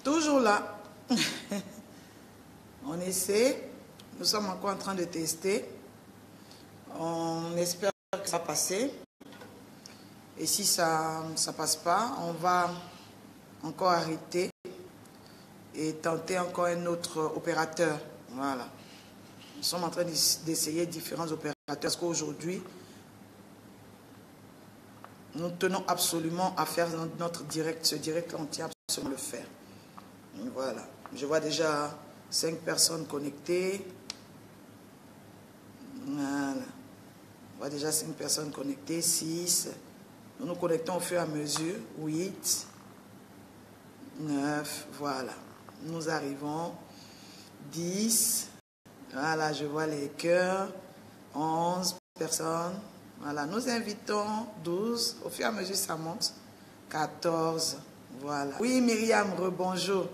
Toujours là. On essaie. Nous sommes encore en train de tester. On espère que ça va passer. Et si ça ne passe pas, on va encore arrêter et tenter encore un autre opérateur. Voilà. Nous sommes en train d'essayer différents opérateurs parce qu'aujourd'hui, nous tenons absolument à faire notre direct. Ce direct, on tient absolument à le faire. Voilà. Je vois déjà 5 personnes connectées. Voilà. On voit déjà 5 personnes connectées, 6. Nous nous connectons au fur et à mesure. 8, 9, voilà. Nous arrivons. 10. Voilà, je vois les cœurs. 11 personnes. Voilà, nous invitons 12. Au fur et à mesure, ça monte. 14. Voilà. Oui, Myriam, rebonjour.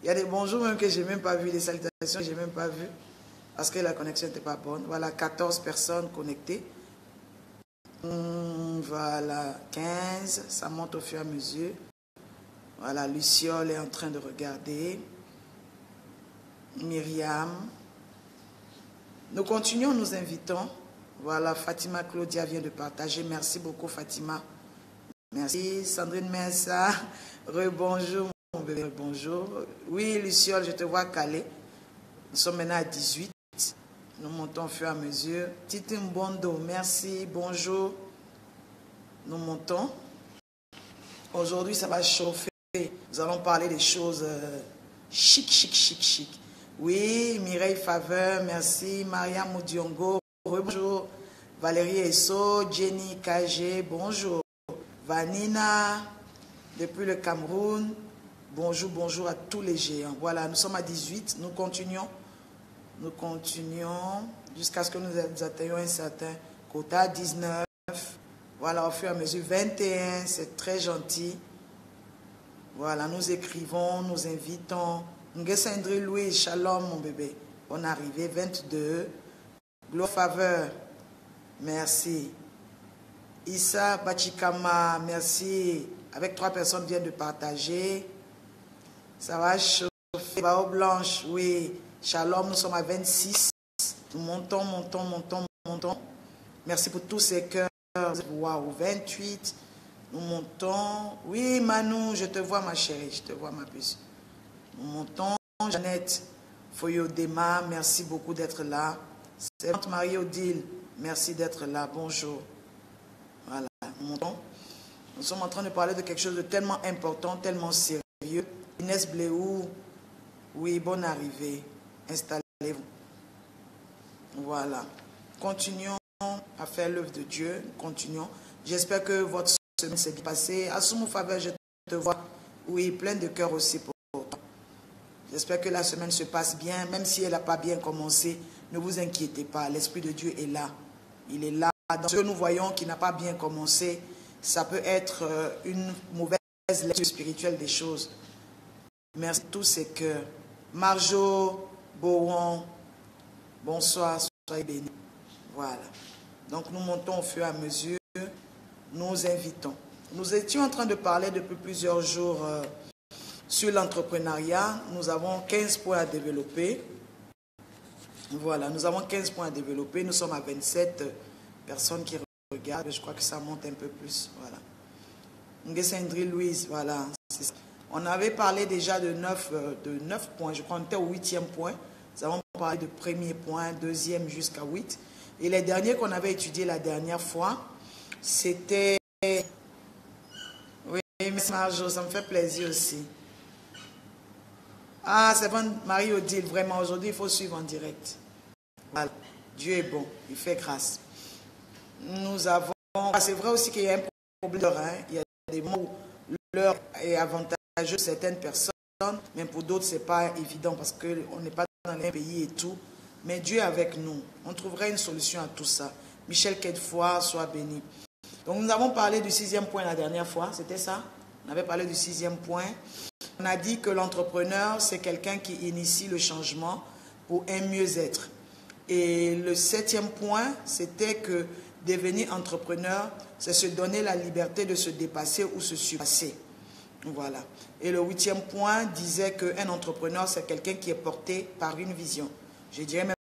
Il y a des bonjours même que je n'ai même pas vu, des salutations que je n'ai même pas vu parce que la connexion n'était pas bonne. Voilà, 14 personnes connectées. Voilà, 15. Ça monte au fur et à mesure. Voilà, Luciole est en train de regarder. Myriam. Nous continuons, nous invitons. Voilà, Fatima Claudia vient de partager. Merci beaucoup, Fatima. Merci. Sandrine Mensa. Rebonjour, mon bébé. Bonjour. Oui, Luciole, je te vois calé. Nous sommes maintenant à 18. Nous montons au fur et à mesure. Titi Mbondo, merci. Bonjour. Nous montons. Aujourd'hui, ça va chauffer. Nous allons parler des choses chic. Oui, Mireille Faveur, merci. Maria Moudiongo, bonjour. Valérie Esso, Jenny KG, bonjour. Vanina, depuis le Cameroun, bonjour à tous les géants. Voilà, nous sommes à 18, nous continuons jusqu'à ce que nous atteignions un certain quota. 19, voilà, au fur et à mesure. 21, c'est très gentil. Voilà, nous écrivons, nous invitons. Nguesindri Louis, shalom mon bébé. Bonne arrivée. 22. Glo Faveur, merci. Issa Bachikama, merci. Avec 3 personnes viennent de partager. Ça va chauffer. Bao Blanche, oui. Shalom, nous sommes à 26. Nous montons. Merci pour tous ces cœurs. Waouh, 28. Nous montons. Oui, Manu, je te vois ma chérie, je te vois ma puce. Nous montons. Jeannette Foyodema, merci beaucoup d'être là. Sainte Marie-Odile, merci d'être là. Bonjour. Voilà, nous montons. Nous sommes en train de parler de quelque chose de tellement important, tellement sérieux. Inès Bléou, oui, bonne arrivée. Installez-vous. Voilà. Continuons à faire l'œuvre de Dieu. Continuons. J'espère que votre semaine s'est passée. Assoumou Faveur, je te vois. Oui, plein de cœur aussi pour toi. J'espère que la semaine se passe bien. Même si elle n'a pas bien commencé, ne vous inquiétez pas. L'Esprit de Dieu est là. Il est là. Dans ce que nous voyons qui n'a pas bien commencé, ça peut être une mauvaise lecture spirituelle des choses. Merci à tous ces cœurs. Marjo, Bowan, bonsoir, soyez bénis. Voilà. Donc nous montons au fur et à mesure. Nous invitons. Nous étions en train de parler depuis plusieurs jours sur l'entrepreneuriat. Nous avons 15 points à développer. Voilà, nous avons 15 points à développer. Nous sommes à 27 personnes qui regardent. Je crois que ça monte un peu plus. Voilà. Nguesindri Louise, voilà. On avait parlé déjà de 9 points. Je crois qu'on était au 8e point. Nous avons parlé de premier point, deuxième jusqu'à 8. Et les derniers qu'on avait étudiés la dernière fois, c'était... Oui, Miss Marjo, ça me fait plaisir aussi. Ah, c'est bon, Marie-Odile, vraiment, aujourd'hui, il faut suivre en direct. Voilà. Dieu est bon, il fait grâce. Nous avons... C'est vrai aussi qu'il y a un problème d'heure. Hein. Il y a des mots où l'heure est avantageuse pour certaines personnes, mais pour d'autres, ce n'est pas évident parce qu'on n'est pas dans les pays et tout. Mais Dieu est avec nous. On trouvera une solution à tout ça. Michel Quedefoy, sois béni. Donc, nous avons parlé du 6e point la dernière fois, c'était ça? On avait parlé du 6e point. On a dit que l'entrepreneur, c'est quelqu'un qui initie le changement pour un mieux-être. Et le 7e point, c'était que devenir entrepreneur, c'est se donner la liberté de se dépasser ou se surpasser. Voilà. Et le 8e point disait qu'un entrepreneur, c'est quelqu'un qui est porté par une vision. Je dirais même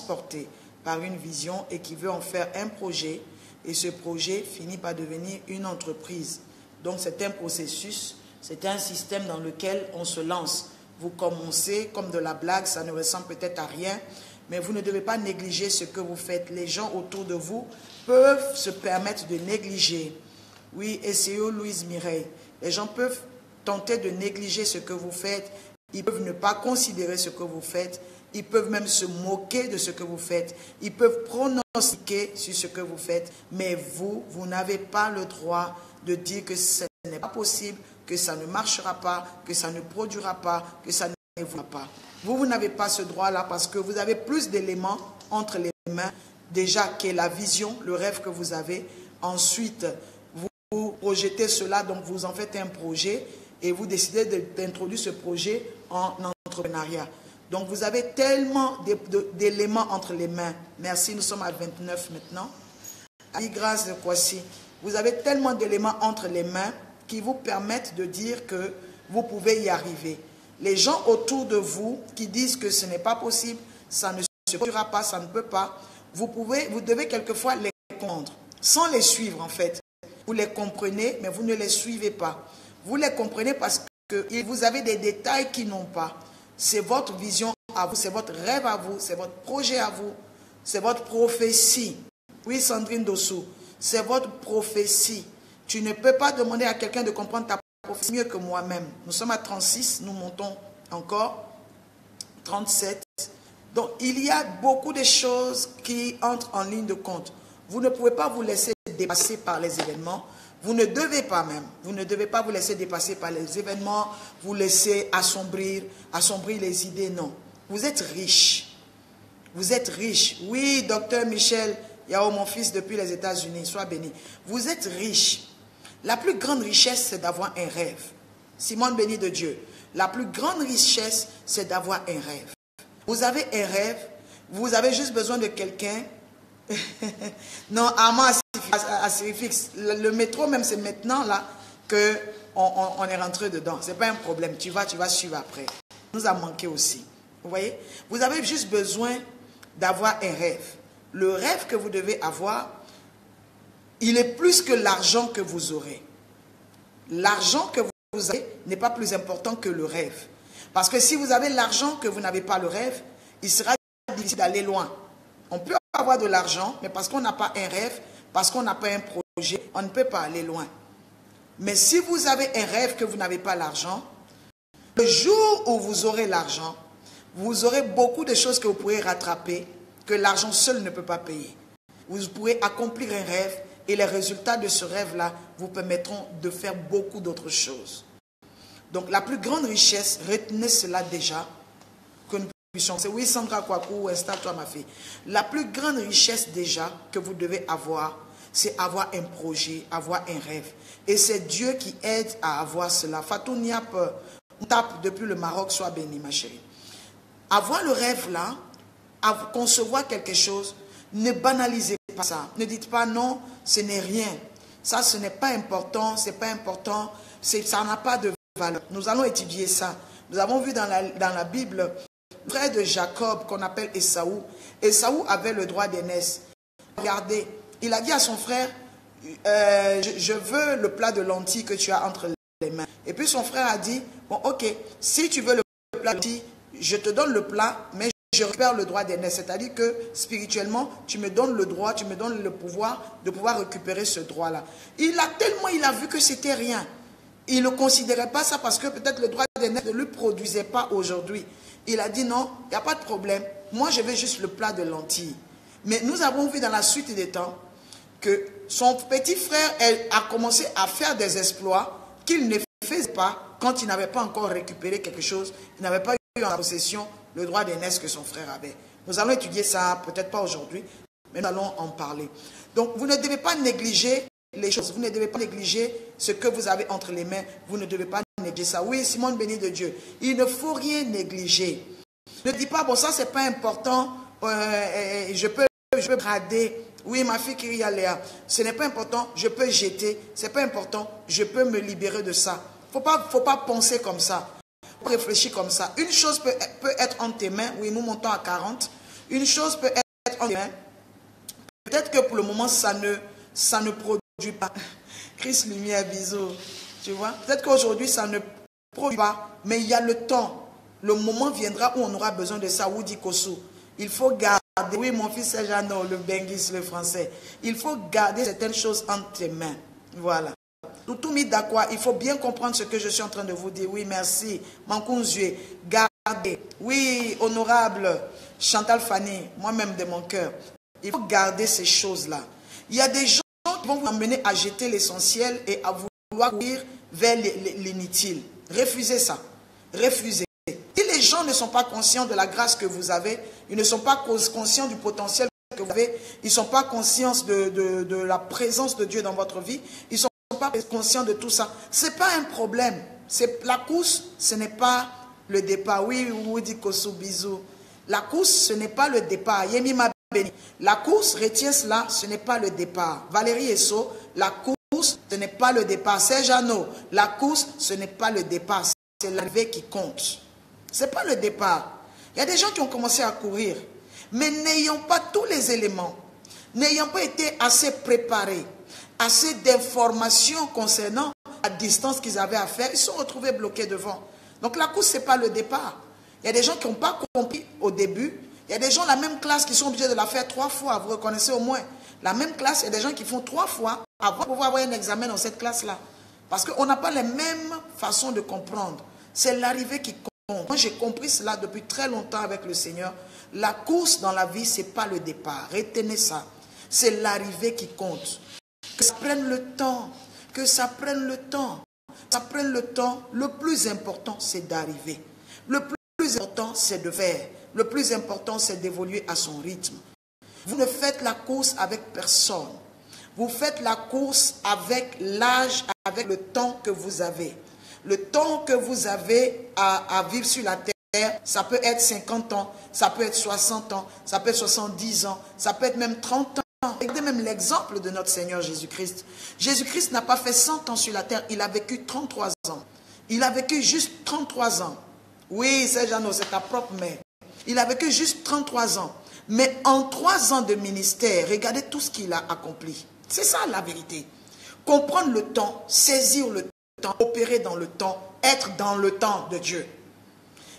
porté par une vision et qui veut en faire un projet. Et ce projet finit par devenir une entreprise. Donc c'est un processus, c'est un système dans lequel on se lance. Vous commencez comme de la blague, ça ne ressemble peut-être à rien, mais vous ne devez pas négliger ce que vous faites. Les gens autour de vous peuvent se permettre de négliger. Oui, essayez Louise Mireille. Les gens peuvent tenter de négliger ce que vous faites. Ils peuvent ne pas considérer ce que vous faites. Ils peuvent même se moquer de ce que vous faites. Ils peuvent pronostiquer sur ce que vous faites. Mais vous n'avez pas le droit de dire que ce n'est pas possible, que ça ne marchera pas, que ça ne produira pas, que ça ne va pas. Vous n'avez pas ce droit-là parce que vous avez plus d'éléments entre les mains. Déjà, qui est la vision, le rêve que vous avez. Ensuite, vous projetez cela, donc vous en faites un projet et vous décidez d'introduire ce projet en entrepreneuriat. Donc vous avez tellement d'éléments entre les mains. Merci, nous sommes à 29 maintenant. Grâce de Kwasi. Vous avez tellement d'éléments entre les mains qui vous permettent de dire que vous pouvez y arriver. Les gens autour de vous qui disent que ce n'est pas possible, ça ne se produira pas, ça ne peut pas, vous devez quelquefois les comprendre, sans les suivre en fait. Vous les comprenez, mais vous ne les suivez pas. Vous les comprenez parce que vous avez des détails qu'ils n'ont pas. C'est votre vision à vous, c'est votre rêve à vous, c'est votre projet à vous, c'est votre prophétie. Oui, Sandrine Dossou, c'est votre prophétie. Tu ne peux pas demander à quelqu'un de comprendre ta prophétie mieux que moi-même. Nous sommes à 36, nous montons encore. 37. Donc, il y a beaucoup de choses qui entrent en ligne de compte. Vous ne pouvez pas vous laisser dépasser par les événements. Vous ne devez pas même. Vous ne devez pas vous laisser dépasser par les événements, vous laisser assombrir les idées. Non. Vous êtes riche. Vous êtes riche. Oui, docteur Michel, Yao, mon fils depuis les États-Unis, sois béni. Vous êtes riche. La plus grande richesse, c'est d'avoir un rêve. Simone béni de Dieu. La plus grande richesse, c'est d'avoir un rêve. Vous avez un rêve, vous avez juste besoin de quelqu'un. Non, Armand Asirifix, le métro même, c'est maintenant là qu'on est rentré dedans. Ce n'est pas un problème, tu vas suivre après. Nous a manqué aussi. Vous voyez? Vous avez juste besoin d'avoir un rêve. Le rêve que vous devez avoir, il est plus que l'argent que vous aurez. L'argent que vous avez n'est pas plus important que le rêve. Parce que si vous avez l'argent que vous n'avez pas le rêve, il sera difficile d'aller loin. On peut avoir de l'argent, mais parce qu'on n'a pas un rêve, parce qu'on n'a pas un projet, on ne peut pas aller loin. Mais si vous avez un rêve que vous n'avez pas l'argent, le jour où vous aurez l'argent, vous aurez beaucoup de choses que vous pourrez rattraper, que l'argent seul ne peut pas payer. Vous pourrez accomplir un rêve et les résultats de ce rêve-là vous permettront de faire beaucoup d'autres choses. Donc la plus grande richesse, retenez cela déjà, que nous puissions. C'est oui, Sandra Kwaku, installe-toi ma fille. La plus grande richesse déjà que vous devez avoir, c'est avoir un projet, avoir un rêve. Et c'est Dieu qui aide à avoir cela. Fatou Niap, on tape depuis le Maroc, sois béni ma chérie. Avoir le rêve là, à concevoir quelque chose, ne banalisez pas ça. Ne dites pas non, ce n'est rien. Ça, ce n'est pas important, c'est pas important, ça n'a pas de valeur. Nous allons étudier ça. Nous avons vu dans la Bible, le frère de Jacob qu'on appelle Esaü. Esaü avait le droit d'aînesse. Regardez, il a dit à son frère, je veux le plat de lentilles que tu as entre les mains. Et puis son frère a dit, bon ok, si tu veux le plat de lentilles, je te donne le plat, mais je récupère le droit d'aînesse. C'est-à-dire que spirituellement, tu me donnes le droit, tu me donnes le pouvoir de pouvoir récupérer ce droit-là. Il a vu que c'était rien. Il ne considérait pas ça parce que peut-être le droit d'aînesse ne lui produisait pas aujourd'hui. Il a dit non, il n'y a pas de problème. Moi, je veux juste le plat de lentilles. Mais nous avons vu dans la suite des temps que son petit frère a commencé à faire des exploits qu'il ne faisait pas quand il n'avait pas encore récupéré quelque chose. Il n'avait pas eu en possession le droit d'aînesse que son frère avait. Nous allons étudier ça, peut-être pas aujourd'hui, mais nous allons en parler. Donc, vous ne devez pas négliger les choses. Vous ne devez pas négliger ce que vous avez entre les mains. Vous ne devez pas négliger ça. Oui, Simone béni de Dieu. Il ne faut rien négliger. Ne dis pas, bon, ça, c'est pas important. Je peux brader. Oui, ma fille Kyria Léa. Ce n'est pas important. Je peux jeter. C'est pas important. Je peux me libérer de ça. Faut pas penser comme ça. Faut réfléchir comme ça. Une chose peut être entre tes mains. Oui, nous montons à 40. Une chose peut être entre tes mains. Peut-être que pour le moment, ça ne produit pas. Christ, lumière, bisous. Tu vois? Peut-être qu'aujourd'hui, ça ne produit pas. Mais il y a le temps. Le moment viendra où on aura besoin de ça. Woody Kosu. Il faut garder. Oui, mon fils Sajano, le Bengis, le français. Il faut garder certaines choses entre tes mains. Voilà. Tout mis d'accord, il faut bien comprendre ce que je suis en train de vous dire. Oui, merci. Mankounzue, gardez. Oui, honorable Chantal Fanny, moi-même de mon cœur. Il faut garder ces choses-là. Il y a des gens qui vont vous amener à jeter l'essentiel et à vouloir courir vers l'inutile. Refusez ça. Refusez. Si les gens ne sont pas conscients de la grâce que vous avez, ils ne sont pas conscients du potentiel que vous avez, ils ne sont pas conscients de la présence de Dieu dans votre vie, ils ne sont pas conscients de tout ça. Ce n'est pas un problème. La course, ce n'est pas le départ. Oui, Woody Kosu, bisous. La course, ce n'est pas le départ. Yemi m'a béni. La course, retiens cela, ce n'est pas le départ. Valérie Esso, la course, ce n'est pas le départ. Serge Jeannot, la course, ce n'est pas le départ. C'est l'arrivée qui compte. Ce n'est pas le départ. Il y a des gens qui ont commencé à courir, mais n'ayant pas tous les éléments, n'ayant pas été assez préparés, assez d'informations concernant la distance qu'ils avaient à faire, ils se sont retrouvés bloqués devant. Donc la course, ce n'est pas le départ. Il y a des gens qui n'ont pas compris au début. Il y a des gens de la même classe qui sont obligés de la faire 3 fois. Vous reconnaissez au moins. La même classe, il y a des gens qui font 3 fois avant de pouvoir avoir un examen dans cette classe-là. Parce qu'on n'a pas les mêmes façons de comprendre. C'est l'arrivée qui compte. Moi, j'ai compris cela depuis très longtemps avec le Seigneur. La course dans la vie, ce n'est pas le départ. Retenez ça. C'est l'arrivée qui compte. Que ça prenne le temps. Que ça prenne le temps. Ça prenne le temps. Le plus important, c'est d'arriver. Le plus important, c'est de faire. Le plus important, c'est d'évoluer à son rythme. Vous ne faites la course avec personne. Vous faites la course avec l'âge, avec le temps que vous avez. Le temps que vous avez à vivre sur la terre, ça peut être 50 ans, ça peut être 60 ans, ça peut être 70 ans, ça peut être même 30 ans. Regardez même l'exemple de notre Seigneur Jésus-Christ. Jésus-Christ n'a pas fait 100 ans sur la terre, il a vécu 33 ans. Il a vécu juste 33 ans. Oui, c'est Jeannot, c'est ta propre mère. Il a vécu juste 33 ans. Mais en 3 ans de ministère, regardez tout ce qu'il a accompli. C'est ça la vérité. Comprendre le temps, saisir le temps, opérer dans le temps, être dans le temps de Dieu.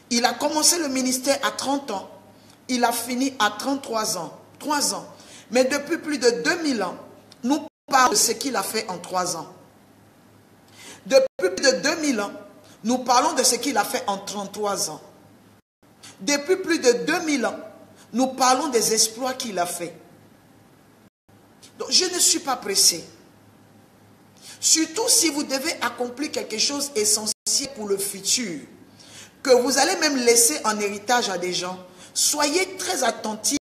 Il a commencé le ministère à 30 ans. Il a fini à 33 ans. 3 ans. Mais depuis plus de 2000 ans, nous parlons de ce qu'il a fait en 3 ans. Depuis plus de 2000 ans, nous parlons de ce qu'il a fait en 33 ans. Depuis plus de 2000 ans, nous parlons des exploits qu'il a fait. Donc, je ne suis pas pressé. Surtout si vous devez accomplir quelque chose essentiel pour le futur, que vous allez même laisser en héritage à des gens, soyez très attentifs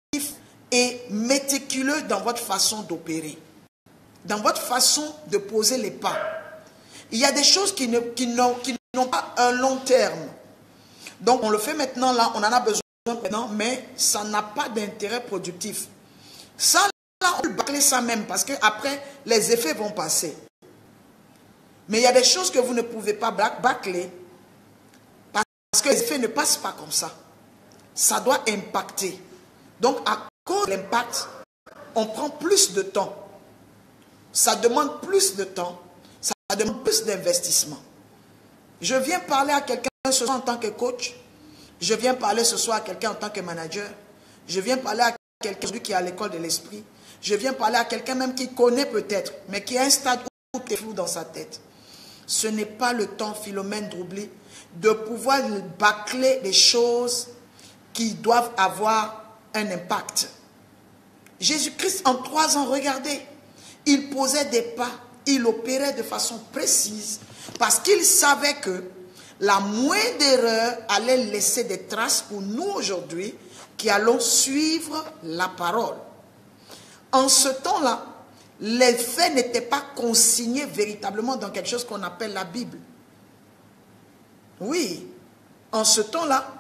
et méticuleux dans votre façon d'opérer, dans votre façon de poser les pas. Il y a des choses qui n'ont pas un long terme. Donc on le fait maintenant, là, on en a besoin maintenant, mais ça n'a pas d'intérêt productif. Ça, là, on peut bâcler ça même, parce qu'après, les effets vont passer. Mais il y a des choses que vous ne pouvez pas bâcler, parce que les effets ne passent pas comme ça. Ça doit impacter. Donc à cause de l'impact, on prend plus de temps. Ça demande plus de temps, ça demande plus d'investissement. Je viens parler à quelqu'un ce soir en tant que coach. Je viens parler ce soir à quelqu'un en tant que manager. Je viens parler à quelqu'un qui est à l'école de l'esprit. Je viens parler à quelqu'un même qui connaît peut-être, mais qui a un stade où tout est flou dans sa tête. Ce n'est pas le temps, Philomène Droubli, de pouvoir bâcler les choses qui doivent avoir un impact. Jésus-Christ, en 3 ans, regardez, il posait des pas, il opérait de façon précise, parce qu'il savait que la moindre erreur allait laisser des traces pour nous aujourd'hui qui allons suivre la parole. En ce temps-là, les faits n'étaient pas consignés véritablement dans quelque chose qu'on appelle la Bible. Oui, en ce temps-là,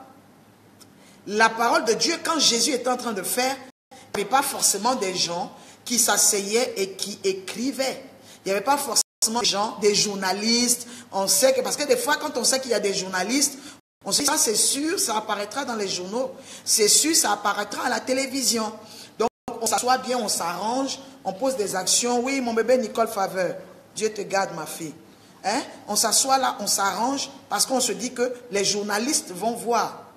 la parole de Dieu, quand Jésus était en train de faire, il n'y avait pas forcément des gens qui s'asseyaient et qui écrivaient. Il n'y avait pas forcément des gens, des journalistes. On sait que, parce que des fois, quand on sait qu'il y a des journalistes, on se dit, ça c'est sûr, ça apparaîtra dans les journaux. C'est sûr, ça apparaîtra à la télévision. Donc, on s'assoit bien, on s'arrange, on pose des actions. Oui, mon bébé Nicole Faveur, Dieu te garde, ma fille. Hein? On s'assoit là, on s'arrange, parce qu'on se dit que les journalistes vont voir.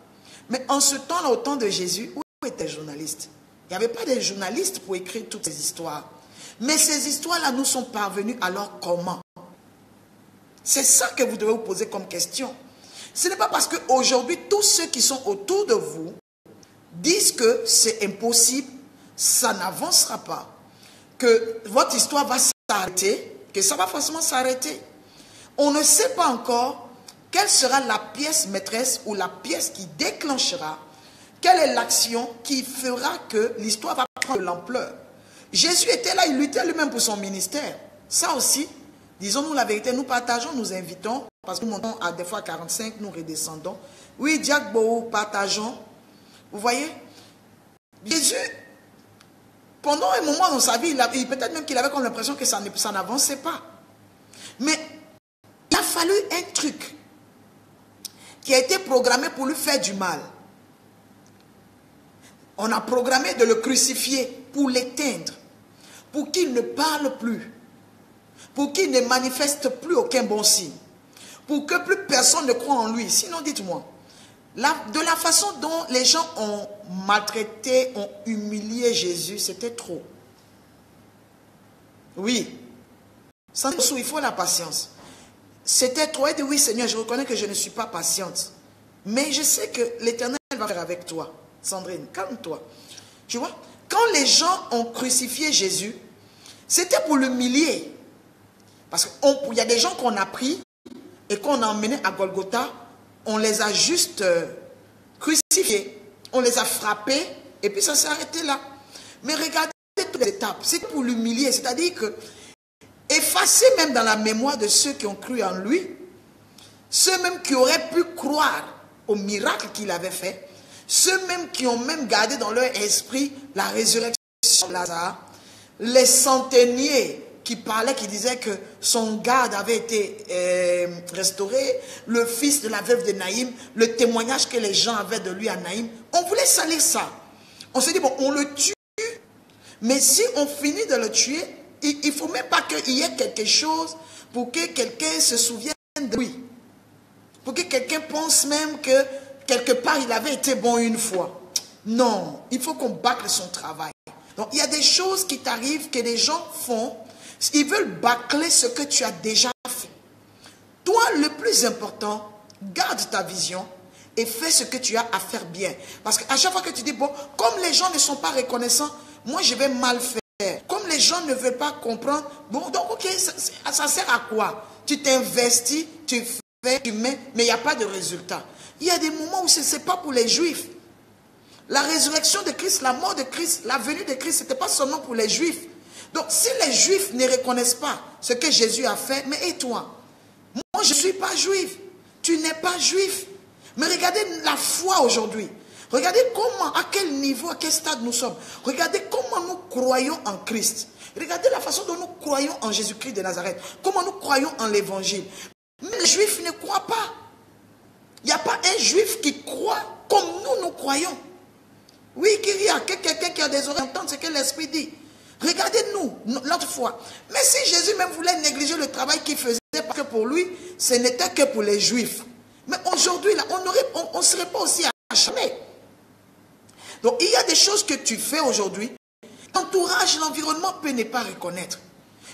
Mais en ce temps-là, au temps de Jésus, où étaient les journalistes? Il n'y avait pas de journalistes pour écrire toutes ces histoires. Mais ces histoires-là nous sont parvenues alors comment? C'est ça que vous devez vous poser comme question. Ce n'est pas parce qu'aujourd'hui, tous ceux qui sont autour de vous disent que c'est impossible, ça n'avancera pas, que votre histoire va s'arrêter, que ça va forcément s'arrêter. On ne sait pas encore quelle sera la pièce maîtresse ou la pièce qui déclenchera, quelle est l'action qui fera que l'histoire va prendre de l'ampleur. Jésus était là, il luttait lui-même pour son ministère. Ça aussi, disons-nous la vérité, nous partageons, nous invitons, parce que nous montons à des fois 45, nous redescendons. Oui, Diagbo, partageons. Vous voyez, Jésus, pendant un moment dans sa vie, peut-être même qu'il avait comme l'impression que ça n'avançait pas. Mais il a fallu un truc qui a été programmé pour lui faire du mal. On a programmé de le crucifier pour l'éteindre, pour qu'il ne parle plus, pour qu'il ne manifeste plus aucun bon signe, pour que plus personne ne croie en lui. Sinon, dites-moi, de la façon dont les gens ont maltraité, ont humilié Jésus, c'était trop. Oui. Sans dessous, il faut la patience. C'était trop. Elle dit, oui Seigneur, je reconnais que je ne suis pas patiente. Mais je sais que l'Éternel va faire avec toi. Sandrine, calme-toi. Tu vois, quand les gens ont crucifié Jésus, c'était pour l'humilier. Parce qu'il y a des gens qu'on a pris et qu'on a emmenés à Golgotha, on les a juste crucifiés, on les a frappés et puis ça s'est arrêté là. Mais regardez toutes les étapes, c'est pour l'humilier, c'est-à-dire que effacer même dans la mémoire de ceux qui ont cru en lui, ceux même qui auraient pu croire au miracle qu'il avait fait, ceux même qui ont même gardé dans leur esprit la résurrection de Lazare, les centeniers qui parlaient, qui disaient que son garde avait été restauré, le fils de la veuve de Naïm, le témoignage que les gens avaient de lui à Naïm, on voulait salir ça. On s'est dit, bon, on le tue, mais si on finit de le tuer, il ne faut même pas qu'il y ait quelque chose pour que quelqu'un se souvienne de lui. Pour que quelqu'un pense même que quelque part, il avait été bon une fois. Non, il faut qu'on bâcle son travail. Donc, il y a des choses qui t'arrivent, que les gens font. Ils veulent bâcler ce que tu as déjà fait. Toi, le plus important, garde ta vision et fais ce que tu as à faire bien. Parce qu'à chaque fois que tu dis, bon, comme les gens ne sont pas reconnaissants, moi, je vais mal faire. Comme les gens ne veulent pas comprendre, bon, donc, ok, ça sert à quoi? Tu t'investis, tu fais, tu mets, mais il n'y a pas de résultat. Il y a des moments où ce n'est pas pour les Juifs. La résurrection de Christ, la mort de Christ, la venue de Christ, ce n'était pas seulement pour les Juifs. Donc, si les Juifs ne reconnaissent pas ce que Jésus a fait, mais et toi? Moi, je ne suis pas juif. Tu n'es pas juif. Mais regardez la foi aujourd'hui. Regardez comment, à quel niveau, à quel stade nous sommes. Regardez comment nous croyons en Christ. Regardez la façon dont nous croyons en Jésus-Christ de Nazareth. Comment nous croyons en l'évangile. Même les Juifs ne croient pas. Il n'y a pas un Juif qui croit comme nous croyons. Oui, qu'il y a quelqu'un qui a des oreilles entendre ce que l'Esprit dit. Regardez-nous, l'autre fois. Mais si Jésus même voulait négliger le travail qu'il faisait, parce que pour lui, ce n'était que pour les Juifs. Mais aujourd'hui, là, on ne serait pas aussi acharné. Donc, il y a des choses que tu fais aujourd'hui. L'entourage, l'environnement peut ne pas reconnaître.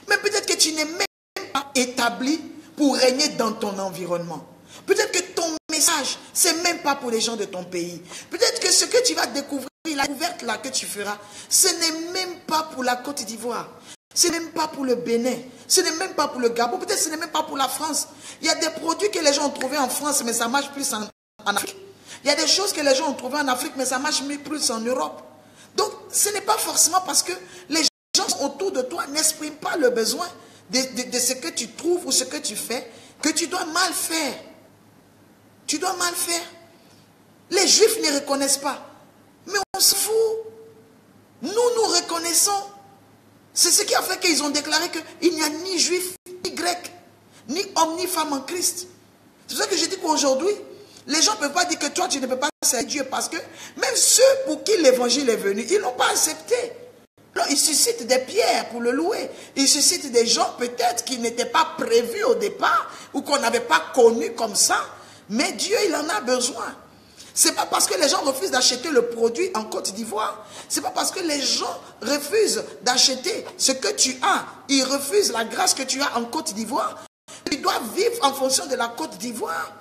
Mais peut-être que tu n'es même pas établi pour régner dans ton environnement. Peut-être que ton message, ce n'est même pas pour les gens de ton pays. Peut-être que ce que tu vas découvrir, la découverte là que tu feras, ce n'est même pas pour la Côte d'Ivoire. Ce n'est même pas pour le Bénin. Ce n'est même pas pour le Gabon. Peut-être que ce n'est même pas pour la France. Il y a des produits que les gens ont trouvés en France, mais ça marche plus en Afrique. Il y a des choses que les gens ont trouvées en Afrique, mais ça marche plus en Europe. Donc, ce n'est pas forcément parce que les gens autour de toi n'expriment pas le besoin de ce que tu trouves ou ce que tu fais, que tu dois mal faire. Tu dois mal faire. Les Juifs ne reconnaissent pas. Mais on se fout. Nous reconnaissons. C'est ce qui a fait qu'ils ont déclaré qu'il n'y a ni Juif, ni Grec. ni homme, ni femme en Christ. C'est pour ça que je dis qu'aujourd'hui, les gens ne peuvent pas dire que toi, tu ne peux pas servir Dieu parce que même ceux pour qui l'évangile est venu, ils n'ont pas accepté. Alors, ils suscitent des pierres pour le louer. Ils suscitent des gens peut-être qui n'étaient pas prévus au départ ou qu'on n'avait pas connus comme ça. Mais Dieu, il en a besoin. Ce n'est pas parce que les gens refusent d'acheter le produit en Côte d'Ivoire. Ce n'est pas parce que les gens refusent d'acheter ce que tu as. Ils refusent la grâce que tu as en Côte d'Ivoire. Tu dois vivre en fonction de la Côte d'Ivoire.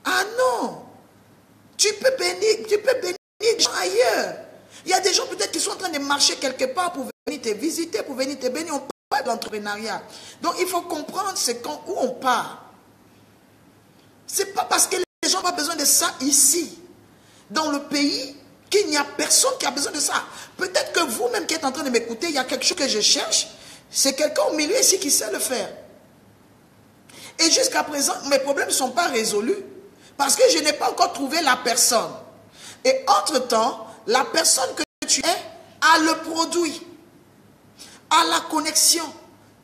Ah non. Tu peux bénir des gens ailleurs. Il y a des gens peut-être qui sont en train de marcher quelque part pour venir te visiter, pour venir te bénir. On parle de l'entrepreneuriat. Donc il faut comprendre où on part. Ce n'est pas parce que les gens n'ont pas besoin de ça ici, dans le pays, qu'il n'y a personne qui a besoin de ça. Peut-être que vous-même qui êtes en train de m'écouter, il y a quelque chose que je cherche. C'est quelqu'un au milieu ici qui sait le faire. Et jusqu'à présent, mes problèmes ne sont pas résolus parce que je n'ai pas encore trouvé la personne. Et entre-temps, la personne que tu es a le produit, a la connexion,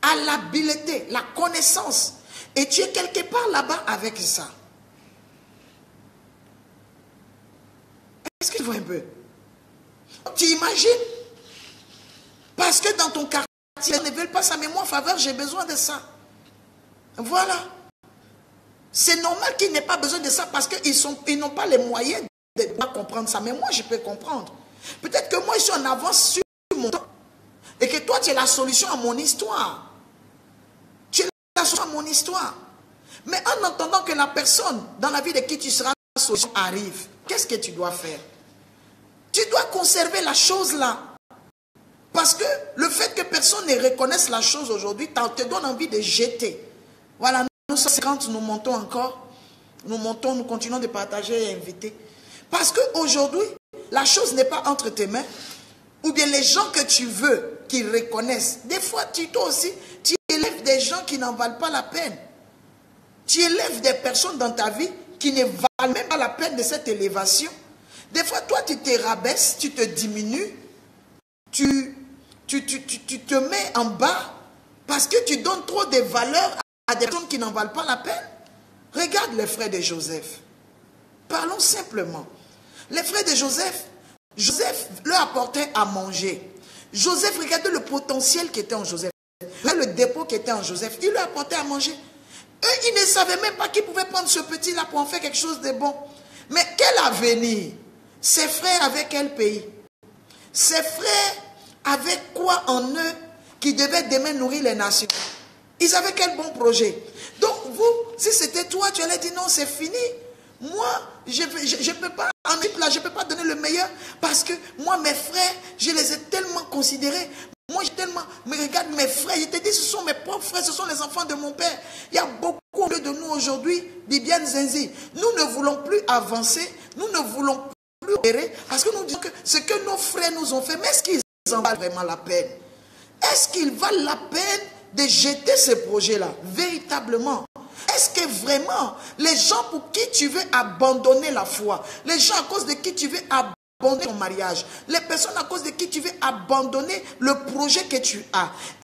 a l'habileté, la connaissance. Et tu es quelque part là-bas avec ça. Est-ce que tu vois un peu? Tu imagines? Parce que dans ton quartier, ils ne veulent pas ça, mais moi, en faveur, j'ai besoin de ça. Voilà. C'est normal qu'ils n'aient pas besoin de ça parce qu'ils n'ont pas les moyens de comprendre ça. Mais moi, je peux comprendre. Peut-être que moi, je suis en avance sur mon temps. Et que toi, tu es la solution à mon histoire. Tu es la solution à mon histoire. Mais en entendant que la personne dans la vie de qui tu seras la solution arrive, qu'est-ce que tu dois faire? Tu dois conserver la chose là. Parce que le fait que personne ne reconnaisse la chose aujourd'hui, te donne envie de jeter. Voilà, nous sommes 50, nous montons encore. Nous montons, nous continuons de partager et inviter. Parce qu'aujourd'hui, la chose n'est pas entre tes mains. Ou bien les gens que tu veux qu'ils reconnaissent. Des fois, toi aussi, tu élèves des gens qui n'en valent pas la peine. Tu élèves des personnes dans ta vie qui ne valent même pas la peine de cette élévation. Des fois, toi, tu te rabaisses, tu te diminues. Tu te mets en bas parce que tu donnes trop de valeur à des personnes qui n'en valent pas la peine. Regarde les frères de Joseph. Parlons simplement. Les frères de Joseph, Joseph leur apportait à manger. Joseph, regardez le potentiel qui était en Joseph. Le dépôt qui était en Joseph, il leur apportait à manger. Eux, ils ne savaient même pas qu'ils pouvaient prendre ce petit-là pour en faire quelque chose de bon. Mais quel avenir? Ses frères avaient quel pays? Ses frères avaient quoi en eux qui devait demain nourrir les nations? Ils avaient quel bon projet? Donc vous, si c'était toi, tu allais dire non, c'est fini. Moi, je ne peux pas, en Égypte, là, je ne peux pas donner le meilleur parce que moi, mes frères, je les ai tellement considérés. Moi, j'ai tellement, mais regarde mes frères, je te dis, ce sont mes propres frères, ce sont les enfants de mon père. Il y a beaucoup de nous aujourd'hui, Bibiane Zenzi. Nous ne voulons plus avancer, nous ne voulons plus opérer parce que nous disons que ce que nos frères nous ont fait, mais est-ce qu'ils en valent vraiment la peine? Est-ce qu'ils valent la peine de jeter ce projet-là, véritablement? Est-ce que vraiment, les gens pour qui tu veux abandonner la foi, les gens à cause de qui tu veux abandonner ton mariage, les personnes à cause de qui tu veux abandonner le projet que tu as,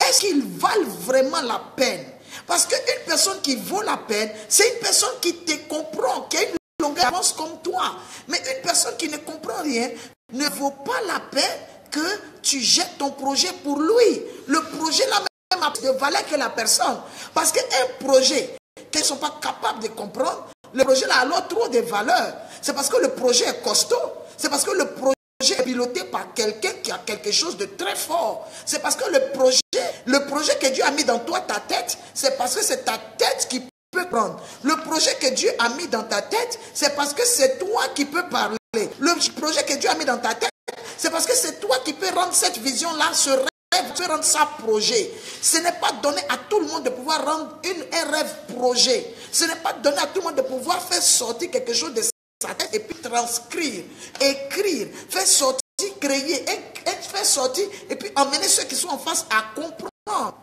est-ce qu'ils valent vraiment la peine? Parce qu'une personne qui vaut la peine, c'est une personne qui te comprend, qui a une longueur d'avance comme toi. Mais une personne qui ne comprend rien ne vaut pas la peine que tu jettes ton projet pour lui. Le projet là même a plus de valeur que la personne. Parce qu'un projet qu'ils ne sont pas capables de comprendre, le projet là a alors trop de valeur. C'est parce que le projet est costaud. C'est parce que le projet est piloté par quelqu'un qui a quelque chose de très fort. C'est parce que le projet que Dieu a mis dans toi, ta tête, c'est parce que c'est ta tête qui peut prendre. Le projet que Dieu a mis dans ta tête, c'est parce que c'est toi qui peux parler. Le projet que Dieu a mis dans ta tête, c'est parce que c'est toi qui peux rendre cette vision-là, ce rêve, tu peux rendre ça projet. Ce n'est pas donné à tout le monde de pouvoir rendre un rêve projet. Ce n'est pas donné à tout le monde de pouvoir faire sortir quelque chose de sa tête et puis transcrire, écrire, faire sortir, créer, faire sortir et puis emmener ceux qui sont en face à comprendre.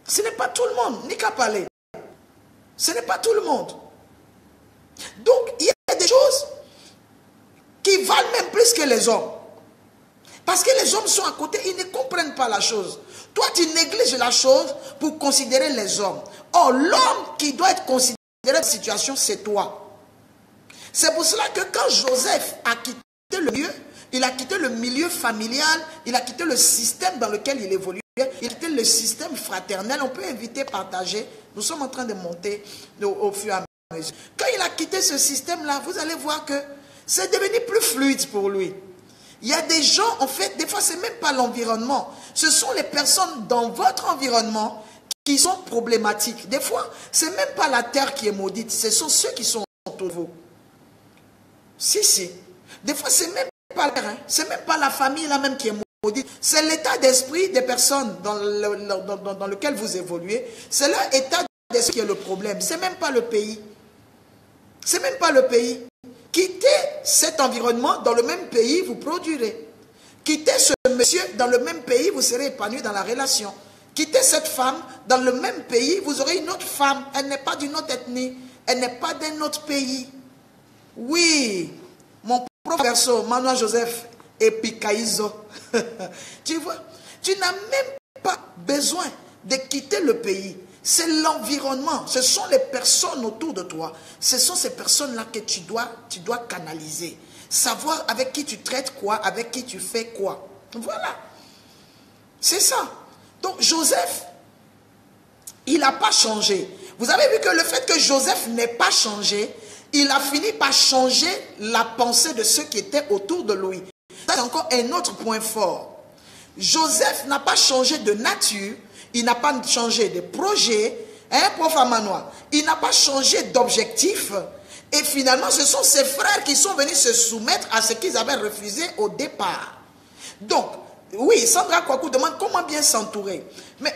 Ce n'est pas tout le monde, ni qu'à parler. Ce n'est pas tout le monde. Donc, il y a des choses qui valent même plus que les hommes. Parce que les hommes sont à côté, ils ne comprennent pas la chose. Toi, tu négliges la chose pour considérer les hommes. Or, l'homme qui doit être considéré dans cette situation, c'est toi. C'est pour cela que quand Joseph a quitté le milieu, il a quitté le milieu familial, il a quitté le système dans lequel il évoluait, il a quitté le système fraternel. On peut inviter, partager. Nous sommes en train de monter au fur et à mesure. Quand il a quitté ce système-là, vous allez voir que c'est devenu plus fluide pour lui. Il y a des gens, en fait, des fois, ce n'est même pas l'environnement. Ce sont les personnes dans votre environnement qui sont problématiques. Des fois, ce n'est même pas la terre qui est maudite. Ce sont ceux qui sont autour de vous. Si. Des fois, ce n'est même pas la terre. Hein. Ce n'est même pas la famille là même qui est maudite. C'est l'état d'esprit des personnes dans lequel vous évoluez. C'est leur état d'esprit qui est le problème. Ce n'est même pas le pays. Ce n'est même pas le pays. Quittez cet environnement, dans le même pays, vous produirez. Quittez ce monsieur, dans le même pays, vous serez épanoui dans la relation. Quittez cette femme, dans le même pays, vous aurez une autre femme. Elle n'est pas d'une autre ethnie, elle n'est pas d'un autre pays. Oui, mon propre verso, Manoa Joseph et Pikaïzo. Tu vois, tu n'as même pas besoin de quitter le pays. C'est l'environnement, ce sont les personnes autour de toi. Ce sont ces personnes-là que tu dois canaliser. Savoir avec qui tu traites quoi, avec qui tu fais quoi. Voilà. C'est ça. Donc Joseph, il n'a pas changé. Vous avez vu que le fait que Joseph n'ait pas changé, il a fini par changer la pensée de ceux qui étaient autour de lui. C'est encore un autre point fort. Joseph n'a pas changé de nature. Il n'a pas changé de projet, hein, prof Amanois. Il n'a pas changé d'objectif. Et finalement, ce sont ses frères qui sont venus se soumettre à ce qu'ils avaient refusé au départ. Donc, oui, Sandra Kwaku demande comment bien s'entourer. Mais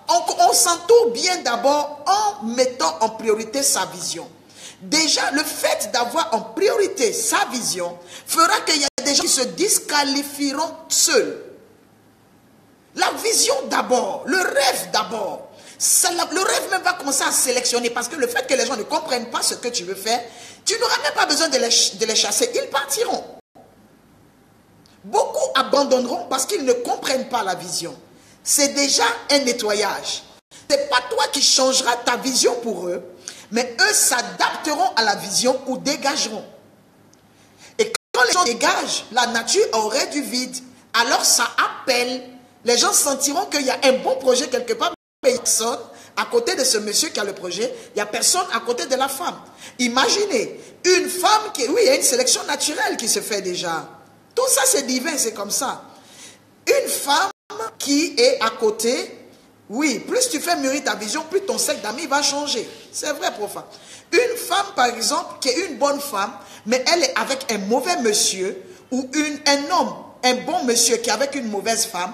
on s'entoure bien d'abord en mettant en priorité sa vision. Déjà, le fait d'avoir en priorité sa vision fera qu'il y a des gens qui se disqualifieront seuls. La vision d'abord, le rêve d'abord. Le rêve même va commencer à sélectionner parce que le fait que les gens ne comprennent pas ce que tu veux faire, tu n'auras même pas besoin de les chasser. Ils partiront. Beaucoup abandonneront parce qu'ils ne comprennent pas la vision. C'est déjà un nettoyage. Ce n'est pas toi qui changeras ta vision pour eux, mais eux s'adapteront à la vision ou dégageront. Et quand les gens dégagent, la nature aurait du vide. Alors ça appelle. Les gens sentiront qu'il y a un bon projet quelque part, mais il y a personne à côté de ce monsieur qui a le projet, il n'y a personne à côté de la femme. Imaginez, une femme qui... Oui, il y a une sélection naturelle qui se fait déjà. Tout ça, c'est divin, c'est comme ça. Une femme qui est à côté, oui, plus tu fais mûrir ta vision, plus ton cercle d'amis va changer. C'est vrai, profane. Une femme, par exemple, qui est une bonne femme, mais elle est avec un mauvais monsieur, ou un homme, un bon monsieur qui est avec une mauvaise femme,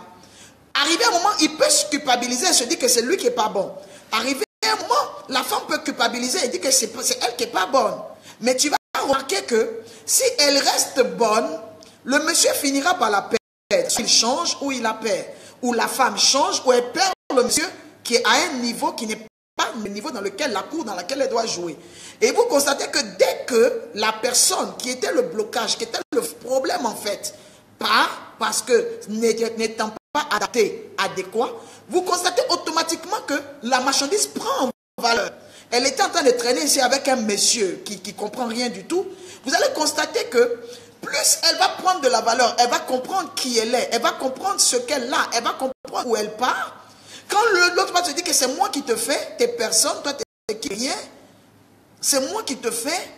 arrivé à un moment, il peut se culpabiliser et se dire que c'est lui qui n'est pas bon. Arrivé à un moment, la femme peut culpabiliser et dire que c'est elle qui n'est pas bonne. Mais tu vas remarquer que si elle reste bonne, le monsieur finira par la perdre. Il change ou il la perd. Ou la femme change ou elle perd le monsieur qui est à un niveau qui n'est pas le niveau dans lequel la cour dans laquelle elle doit jouer. Et vous constatez que dès que la personne qui était le blocage, qui était le problème en fait, part parce que n'étant pas adapté, adéquat, vous constatez automatiquement que la marchandise prend en valeur. Elle était en train de traîner ici avec un monsieur qui ne comprend rien du tout. Vous allez constater que plus elle va prendre de la valeur, elle va comprendre qui elle est, elle va comprendre ce qu'elle a, elle va comprendre où elle part. Quand l'autre va te dire que c'est moi qui te fais, tes personnes, toi t'es qui rien, c'est moi qui te fais,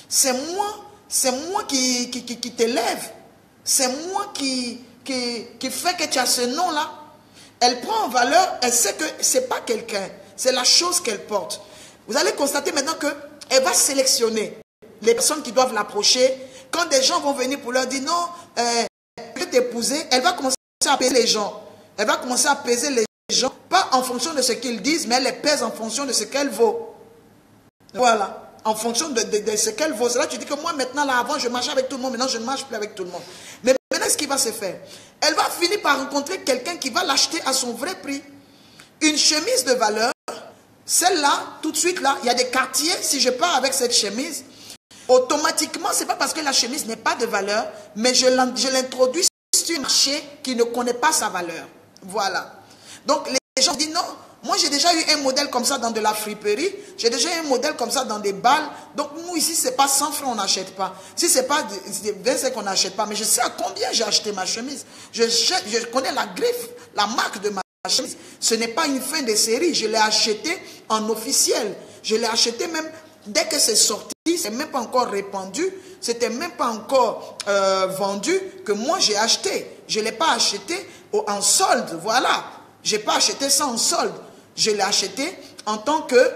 c'est moi qui t'élève, c'est moi qui fait que tu as ce nom-là. Elle prend en valeur, elle sait que ce n'est pas quelqu'un, c'est la chose qu'elle porte. Vous allez constater maintenant qu'elle va sélectionner les personnes qui doivent l'approcher. Quand des gens vont venir pour leur dire non, je vais t'épouser, elle va commencer à peser les gens. Elle va commencer à peser les gens, pas en fonction de ce qu'ils disent, mais elle les pèse en fonction de ce qu'elle vaut. Voilà. En fonction de ce qu'elle vaut. C'est là que tu dis que moi maintenant, là, avant, je marchais avec tout le monde, maintenant je ne marche plus avec tout le monde. Mais maintenant, ce qui va se faire, elle va finir par rencontrer quelqu'un qui va l'acheter à son vrai prix. Une chemise de valeur, celle-là, tout de suite là, il y a des quartiers, si je pars avec cette chemise, automatiquement, ce n'est pas parce que la chemise n'est pas de valeur, mais je l'introduis sur un marché qui ne connaît pas sa valeur. Voilà. Donc les gens disent non, moi j'ai déjà eu un modèle comme ça dans de la friperie, j'ai déjà eu un modèle comme ça dans des balles. Donc nous ici, c'est pas 100 francs, on n'achète pas. Si c'est pas 25 qu'on n'achète pas, mais je sais à combien j'ai acheté ma chemise. Je connais la griffe, la marque de ma chemise. Ce n'est pas une fin de série, je l'ai acheté en officiel. Je l'ai acheté même dès que c'est sorti, c'est même pas encore répandu, c'était même pas encore vendu que moi j'ai acheté. Je ne l'ai pas acheté en solde, voilà. Je n'ai pas acheté ça en solde. Je l'ai acheté en tant que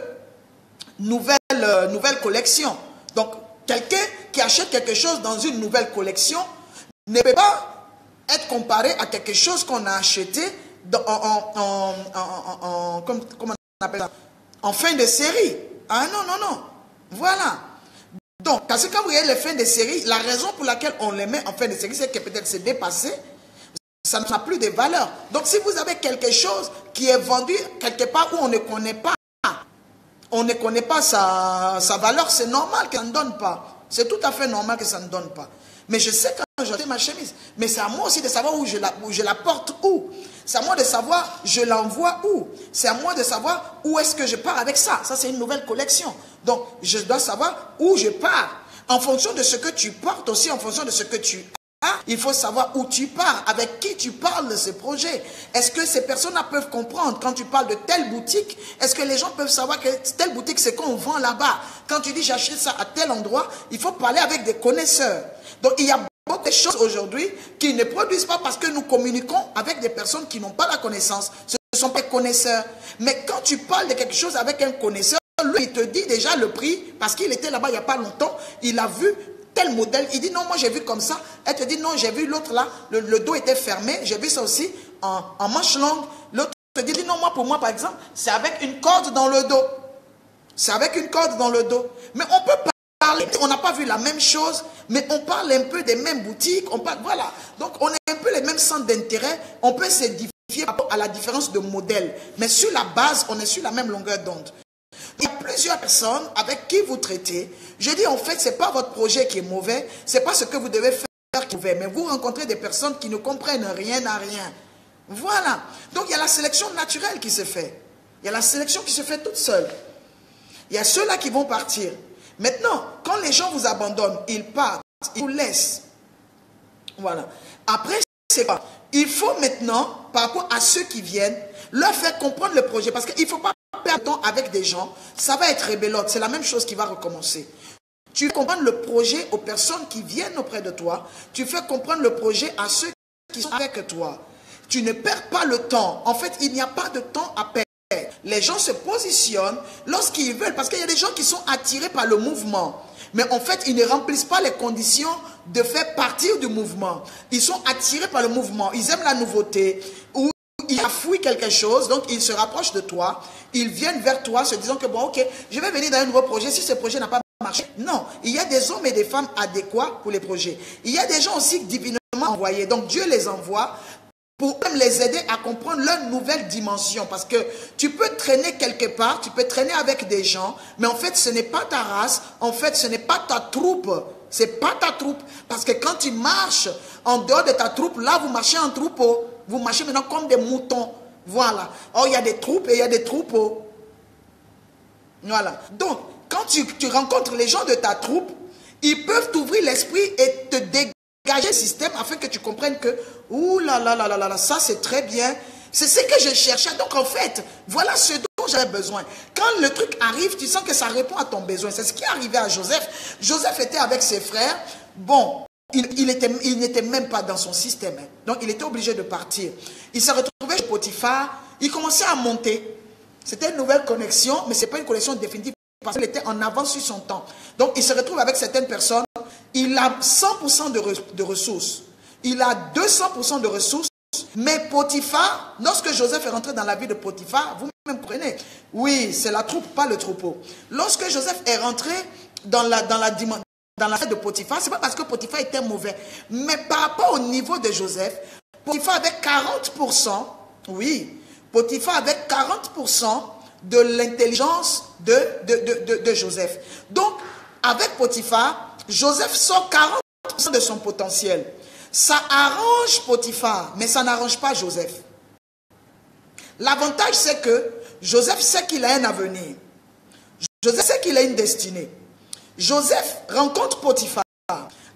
nouvelle collection. Donc, quelqu'un qui achète quelque chose dans une nouvelle collection ne peut pas être comparé à quelque chose qu'on a acheté comment on appelle ça? En fin de série. Ah non, non, non. Voilà. Donc, parce que quand vous voyez les fins de série, la raison pour laquelle on les met en fin de série, c'est que peut-être c'est dépassé. Ça n'a plus de valeur. Donc, si vous avez quelque chose qui est vendu quelque part où on ne connaît pas sa valeur, c'est normal que ça ne donne pas. C'est tout à fait normal que ça ne donne pas. Mais je sais quand j'ai acheté ma chemise. Mais c'est à moi aussi de savoir où je la porte où. C'est à moi de savoir je l'envoie où. C'est à moi de savoir où est-ce que je pars avec ça. Ça, c'est une nouvelle collection. Donc, je dois savoir où je pars. En fonction de ce que tu portes aussi, en fonction de ce que tu as, il faut savoir où tu pars, avec qui tu parles de ce projet. Est-ce que ces personnes-là peuvent comprendre quand tu parles de telle boutique? Est-ce que les gens peuvent savoir que telle boutique, c'est qu'on vend là-bas? Quand tu dis j'achète ça à tel endroit, il faut parler avec des connaisseurs. Donc, il y a beaucoup de choses aujourd'hui qui ne produisent pas parce que nous communiquons avec des personnes qui n'ont pas la connaissance. Ce ne sont pas des connaisseurs. Mais quand tu parles de quelque chose avec un connaisseur, lui, il te dit déjà le prix parce qu'il était là-bas il n'y a pas longtemps. Il a vu tel modèle. Il dit non, moi j'ai vu comme ça. Elle te dit non, j'ai vu l'autre là. Le dos était fermé. J'ai vu ça aussi en manche longue. L'autre te dit non, moi pour moi par exemple, c'est avec une corde dans le dos. C'est avec une corde dans le dos. Mais on peut parler. On n'a pas vu la même chose, mais on parle un peu des mêmes boutiques. On parle, voilà. Donc on a un peu les mêmes centres d'intérêt. On peut s'édifier par rapport à la différence de modèle. Mais sur la base, on est sur la même longueur d'onde. Il y a plusieurs personnes avec qui vous traitez. Je dis en fait, ce n'est pas votre projet qui est mauvais, ce n'est pas ce que vous devez faire qui est mauvais, mais vous rencontrez des personnes qui ne comprennent rien à rien. Voilà. Donc il y a la sélection naturelle qui se fait. Il y a la sélection qui se fait toute seule. Il y a ceux-là qui vont partir. Maintenant, quand les gens vous abandonnent, ils partent, ils vous laissent. Voilà. Après, c'est quoi? Il faut maintenant, par rapport à ceux qui viennent, leur faire comprendre le projet. Parce qu'il ne faut pas perdre temps avec des gens. Ça va être rébellote. C'est la même chose qui va recommencer. Tu fais comprendre le projet aux personnes qui viennent auprès de toi. Tu fais comprendre le projet à ceux qui sont avec toi. Tu ne perds pas le temps. En fait, il n'y a pas de temps à perdre. Les gens se positionnent lorsqu'ils veulent. Parce qu'il y a des gens qui sont attirés par le mouvement. Mais en fait, ils ne remplissent pas les conditions de faire partir du mouvement. Ils sont attirés par le mouvement. Ils aiment la nouveauté. Ou ils affouillent quelque chose. Donc, ils se rapprochent de toi. Ils viennent vers toi se disant que bon, ok, je vais venir dans un nouveau projet. Si ce projet n'a pas marché. Non, il y a des hommes et des femmes adéquats pour les projets. Il y a des gens aussi divinement envoyés. Donc, Dieu les envoie pour même les aider à comprendre leur nouvelle dimension. Parce que tu peux traîner quelque part, tu peux traîner avec des gens, mais en fait, ce n'est pas ta race, en fait, ce n'est pas ta troupe. C'est pas ta troupe. Parce que quand tu marches en dehors de ta troupe, là, vous marchez en troupeau. Vous marchez maintenant comme des moutons. Voilà. Oh, il y a des troupes et il y a des troupeaux. Voilà. Donc, quand tu rencontres les gens de ta troupe, ils peuvent t'ouvrir l'esprit et te dégager le système afin que tu comprennes que, ouh là là là là là, ça c'est très bien. C'est ce que je cherchais. Donc en fait, voilà ce dont j'avais besoin. Quand le truc arrive, tu sens que ça répond à ton besoin. C'est ce qui est arrivé à Joseph. Joseph était avec ses frères. Bon, il n'était même pas dans son système. Hein. Donc il était obligé de partir. Il s'est retrouvé chez Potiphar. Il commençait à monter. C'était une nouvelle connexion, mais ce n'est pas une connexion définitive parce qu'il était en avance sur son temps. Donc il se retrouve avec certaines personnes. Il a 100% de ressources. Il a 200% de ressources. Mais Potiphar, lorsque Joseph est rentré dans la vie de Potiphar, vous-même comprenez, oui, c'est la troupe, pas le troupeau. Lorsque Joseph est rentré dans la vie de Potiphar, ce n'est pas parce que Potiphar était mauvais, mais par rapport au niveau de Joseph, Potiphar avait 40%, oui, Potiphar avait 40% de l'intelligence de Joseph. Donc, avec Potiphar, Joseph sort 40% de son potentiel. Ça arrange Potiphar, mais ça n'arrange pas Joseph. L'avantage, c'est que Joseph sait qu'il a un avenir. Joseph sait qu'il a une destinée. Joseph rencontre Potiphar.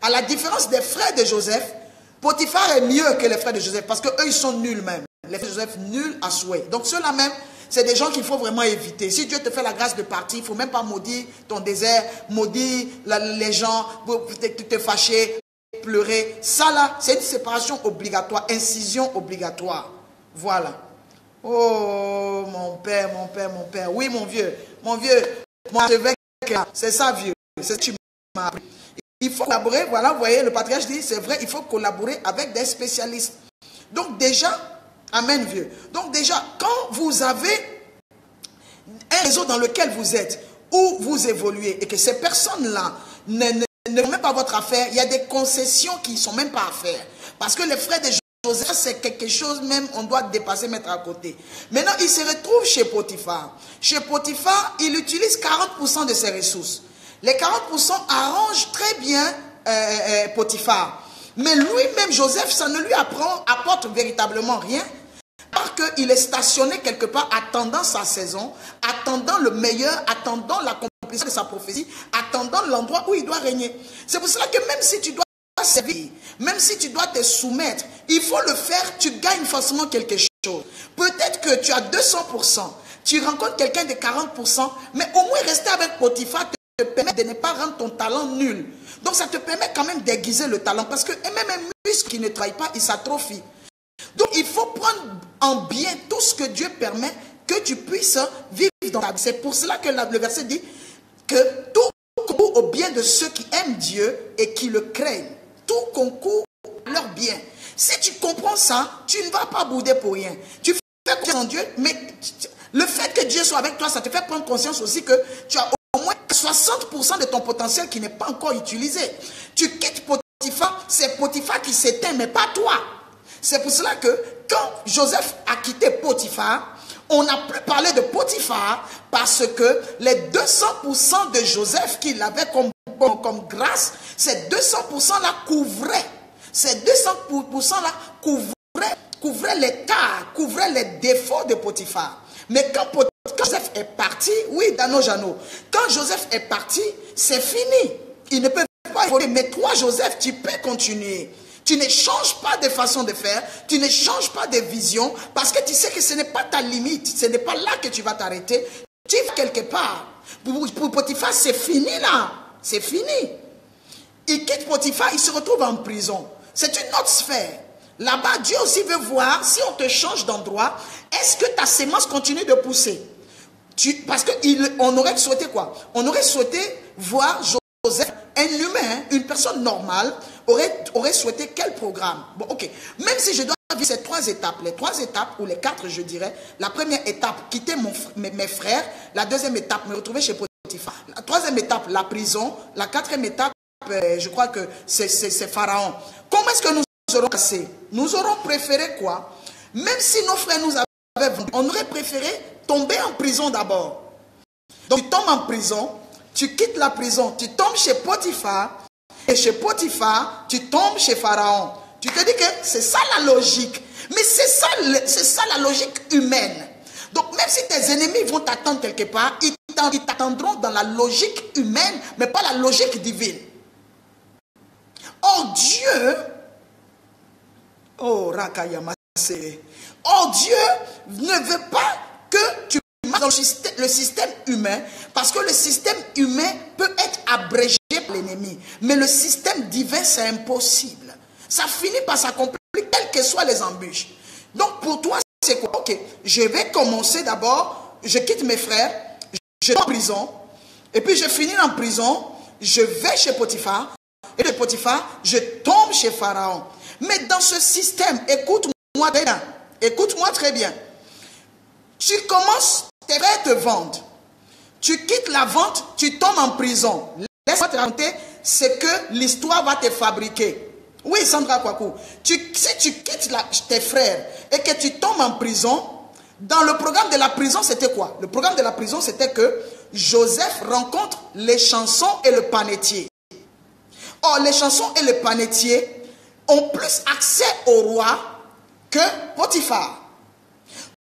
À la différence des frères de Joseph, Potiphar est mieux que les frères de Joseph parce qu'eux, ils sont nuls même. Les frères de Joseph, nuls à souhait. Donc ceux-là même, c'est des gens qu'il faut vraiment éviter. Si Dieu te fait la grâce de partir, il ne faut même pas maudire ton désert, maudire les gens, te fâcher, pleurer. Ça là, c'est une séparation obligatoire, incision obligatoire. Voilà. Oh, mon père, mon père, mon père. Oui, mon vieux, mon archevêque, c'est ça, vieux. C'est ce que tu m'as appris. Il faut collaborer, voilà, vous voyez, le patriarche dit, c'est vrai, il faut collaborer avec des spécialistes. Donc déjà, amen, vieux. Donc déjà, quand vous avez un réseau dans lequel vous êtes, où vous évoluez, et que ces personnes-là ne font même pas votre affaire, il y a des concessions qui ne sont même pas à faire. Parce que les frères de Joseph, c'est quelque chose même, on doit dépasser, mettre à côté. Maintenant, il se retrouve chez Potiphar. Chez Potiphar, il utilise 40% de ses ressources. Les 40% arrangent très bien Potiphar. Mais lui-même, Joseph, ça ne lui apporte véritablement rien. Parce qu'il est stationné quelque part, attendant sa saison, attendant le meilleur, attendant l'accomplissement de sa prophétie, attendant l'endroit où il doit régner. C'est pour cela que même si tu dois servir, même si tu dois te soumettre, il faut le faire, tu gagnes forcément quelque chose. Peut-être que tu as 200%, tu rencontres quelqu'un de 40%, mais au moins rester avec Potiphar te permet de ne pas rendre ton talent nul. Donc ça te permet quand même d'aiguiser le talent, parce que même un muscle qui ne travaille pas, il s'atrophie. Donc il faut prendre en bien tout ce que Dieu permet que tu puisses vivre dans ta vie. C'est pour cela que le verset dit que tout concourt au bien de ceux qui aiment Dieu et qui le craignent. Tout concourt à leur bien. Si tu comprends ça, tu ne vas pas bouder pour rien. Tu fais confiance en Dieu, mais le fait que Dieu soit avec toi, ça te fait prendre conscience aussi que tu as au moins 60% de ton potentiel qui n'est pas encore utilisé. Tu quittes Potiphar, c'est Potiphar qui s'éteint, mais pas toi. C'est pour cela que quand Joseph a quitté Potiphar, on n'a plus parlé de Potiphar parce que les 200% de Joseph qu'il avait comme grâce, ces 200% là couvraient. Ces 200% là couvraient les tares, couvraient les défauts de Potiphar. Mais quand Joseph est parti, oui, Dano Jano, quand Joseph est parti, c'est fini. Il ne peut pas évoluer. Mais toi, Joseph, tu peux continuer. Tu ne changes pas de façon de faire, tu ne changes pas de vision, parce que tu sais que ce n'est pas ta limite, ce n'est pas là que tu vas t'arrêter. Tu vas quelque part. Pour Potiphar, c'est fini là. C'est fini. Il quitte Potiphar, il se retrouve en prison. C'est une autre sphère. Là-bas, Dieu aussi veut voir, si on te change d'endroit, est-ce que ta sémence continue de pousser? Parce qu'on aurait souhaité quoi? On aurait souhaité voir Joseph, un humain, une personne normale, aurait souhaité quel programme? Bon, ok. Même si je dois vivre ces 3 étapes, les 3 étapes, ou les 4, je dirais. La première étape, quitter mes frères. La deuxième étape, me retrouver chez Potiphar. La troisième étape, la prison. La 4e étape, je crois que c'est Pharaon. Comment est-ce que nous aurons passé? Nous aurons préféré quoi? Même si nos frères nous avaient vendu, on aurait préféré tomber en prison d'abord. Donc tu tombes en prison, tu quittes la prison, tu tombes chez Potiphar, et chez Potiphar, tu tombes chez Pharaon. Tu te dis que c'est ça la logique. Mais c'est ça la logique humaine. Donc même si tes ennemis vont t'attendre quelque part, ils t'attendront dans la logique humaine, mais pas la logique divine. Or Dieu, Dieu ne veut pas que tu marches dans le système humain, parce que le système humain peut être abrégé par l'ennemi. Mais le système divin, c'est impossible. Ça finit par s'accomplir, quelles que soient les embûches. Donc pour toi, c'est quoi? Ok, je vais commencer d'abord, je quitte mes frères, je vais en prison, et puis je finis en prison, je vais chez Potiphar, et de Potiphar, je tombe chez Pharaon. Mais dans ce système, écoute-moi bien, écoute-moi très bien. Tu commences, tes frères te vendent. Tu quittes la vente, tu tombes en prison. Laisse-moi te raconter ce que l'histoire va te fabriquer. Oui, Sandra Kwaku. Si tu quittes tes frères et que tu tombes en prison, dans le programme de la prison, c'était quoi? Le programme de la prison, c'était que Joseph rencontre les chansons et le panetier. Or, les chansons et le panetier ont plus accès au roi que Potiphar.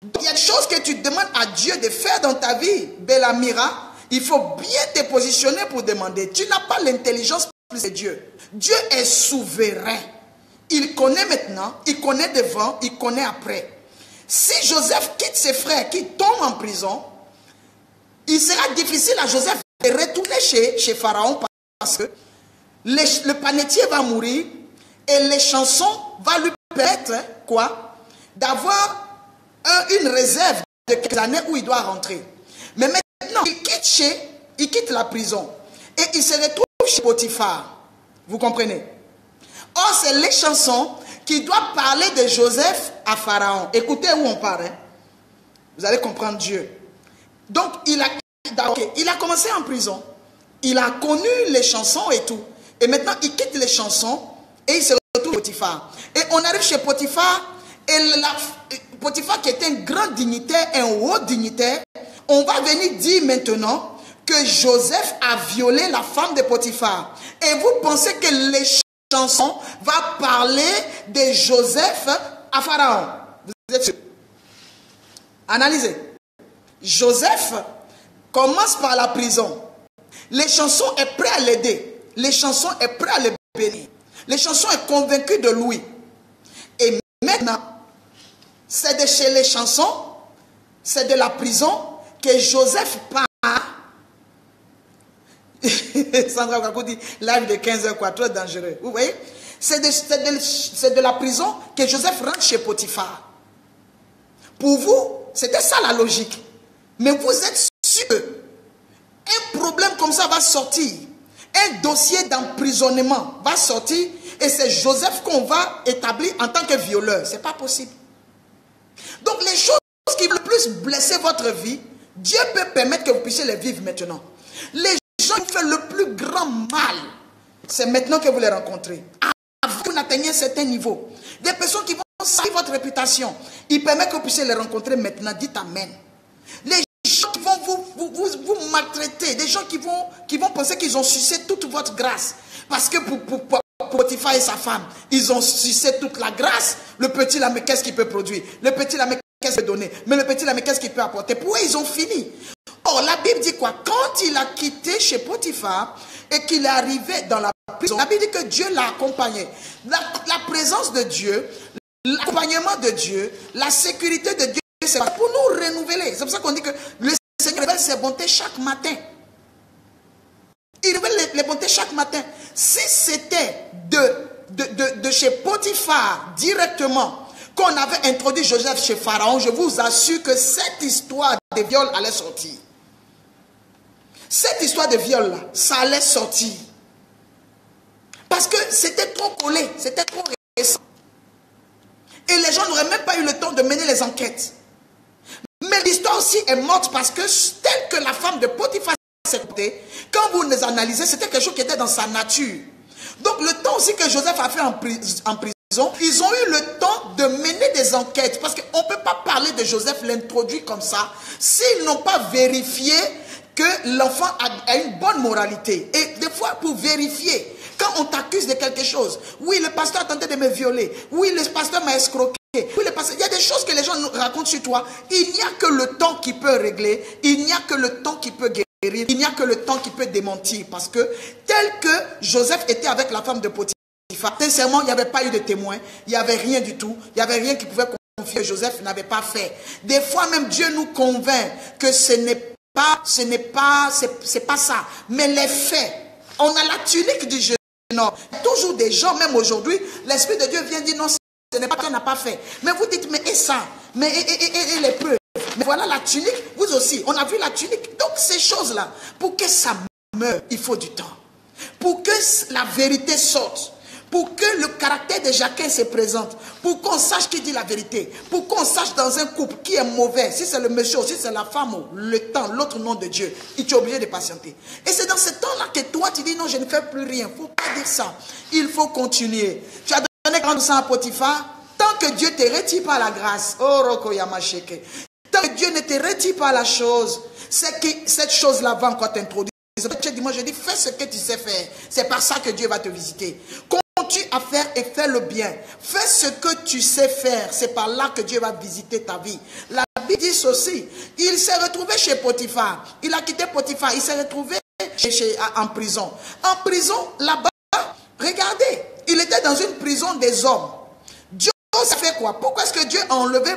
Il y a des choses que tu demandes à Dieu de faire dans ta vie, Bellamira. Il faut bien te positionner pour demander. Tu n'as pas l'intelligence plus que Dieu. Dieu est souverain. Il connaît maintenant, il connaît devant, il connaît après. Si Joseph quitte ses frères qui tombent en prison, il sera difficile à Joseph de retourner chez Pharaon parce que le panetier va mourir et les chansons vont lui permettre quoi? D'avoir une réserve de quelques années où il doit rentrer. Mais maintenant, il quitte la prison et il se retrouve chez Potiphar. Vous comprenez? Or, c'est les chansons qui doivent parler de Joseph à Pharaon. Écoutez où on parle. Hein? Vous allez comprendre Dieu. Donc, il a commencé en prison. Il a connu les chansons et tout. Et maintenant, il quitte les chansons et il se retrouve chez Potiphar. Et on arrive chez Potiphar. Et Potiphar, qui était un grand dignitaire, un haut dignitaire, on va venir dire maintenant que Joseph a violé la femme de Potiphar. Et vous pensez que les chansons vont parler de Joseph à Pharaon? Vous êtes sûr? Analysez. Joseph commence par la prison. Les chansons est prêt à l'aider. Les chansons est prêt à le bénir. Les chansons est convaincu de lui. Et maintenant, c'est de chez les chansons, c'est de la prison que Joseph part. Sandra Kakou dit, live de 15 h quoi, trop dangereux. Vous voyez? C'est de la prison que Joseph rentre chez Potiphar. Pour vous, c'était ça la logique. Mais vous êtes sûr qu'un problème comme ça va sortir. Un dossier d'emprisonnement va sortir et c'est Joseph qu'on va établir en tant que violeur. Ce n'est pas possible. Donc les choses qui vont le plus blesser votre vie, Dieu peut permettre que vous puissiez les vivre maintenant. Les gens qui font le plus grand mal, c'est maintenant que vous les rencontrez. Avant que vous n'atteigniez un certain niveau. Des personnes qui vont salir votre réputation. Il permet que vous puissiez les rencontrer maintenant. Dites Amen. Les gens qui vont vous maltraiter, des gens qui vont penser qu'ils ont sucé toute votre grâce. Parce que pour Potiphar et sa femme, ils ont sucé toute la grâce. Le petit là, mais qu'est-ce qu'il peut produire? Le petit là, mais qu'est-ce qu'il peut donner? Mais le petit là, mais qu'est-ce qu'il peut apporter? Pourquoi ils ont fini? Or, la Bible dit quoi? Quand il a quitté chez Potiphar et qu'il est arrivé dans la prison, la Bible dit que Dieu l'a accompagné. La présence de Dieu, l'accompagnement de Dieu, la sécurité de Dieu, c'est pour nous renouveler. C'est pour ça qu'on dit que le Seigneur révèle ses bontés chaque matin. Il révèle les bontés chaque matin. Si c'était de chez Potiphar directement qu'on avait introduit Joseph chez Pharaon, je vous assure que cette histoire de viol allait sortir. Cette histoire de viol là, ça allait sortir. Parce que c'était trop collé, c'était trop récent. Et les gens n'auraient même pas eu le temps de mener les enquêtes. Mais l'histoire aussi est morte parce que telle que la femme de Potiphar s'est comportée, quand vous les analysez, c'était quelque chose qui était dans sa nature. Donc le temps aussi que Joseph a fait en prison, ils ont eu le temps de mener des enquêtes. Parce qu'on ne peut pas parler de Joseph, l'introduire comme ça, s'ils n'ont pas vérifié que l'enfant a une bonne moralité. Et des fois, pour vérifier, quand on t'accuse de quelque chose, oui, le pasteur a tenté de me violer, oui, le pasteur m'a escroqué, oui, le pasteur, il y a des choses que les gens nous racontent sur toi, il n'y a que le temps qui peut régler, il n'y a que le temps qui peut guérir, il n'y a que le temps qui peut démentir, parce que tel que Joseph était avec la femme de Potiphar, sincèrement, il n'y avait pas eu de témoin, il n'y avait rien du tout, il n'y avait rien qui pouvait confier que Joseph n'avait pas fait. Des fois même, Dieu nous convainc que ce n'est pas ça, mais les faits. On a la tunique du jeune homme. Il y a toujours des gens, même aujourd'hui, l'Esprit de Dieu vient dire non, ce n'est pas qu'on n'a pas fait. Mais vous dites, mais et ça? Mais et les preuves? Mais voilà la tunique, vous aussi, on a vu la tunique. Donc ces choses-là, pour que ça meure, il faut du temps. Pour que la vérité sorte. Pour que le caractère de chacun se présente. Pour qu'on sache qui dit la vérité. Pour qu'on sache dans un couple qui est mauvais. Si c'est le monsieur, si c'est la femme, le temps, l'autre nom de Dieu. Tu es obligé de patienter. Et c'est dans ce temps-là que toi tu dis non, je ne fais plus rien. Il ne faut pas dire ça. Il faut continuer. Tu as donné 40% à Potiphar. Tant que Dieu ne te retire pas la grâce. Oh, Roko Yamasheke. Tant que Dieu ne te retire pas la chose. C'est que cette chose-là va encore t'introduire. Moi je dis fais ce que tu sais faire. C'est par ça que Dieu va te visiter. Continue à faire et fais le bien. Fais ce que tu sais faire. C'est par là que Dieu va visiter ta vie. La Bible dit ceci. Il s'est retrouvé chez Potiphar. Il a quitté Potiphar. Il s'est retrouvé en prison. En prison, là-bas, regardez, il était dans une prison des hommes. Dieu a fait quoi? Pourquoi est-ce que Dieu a enlevé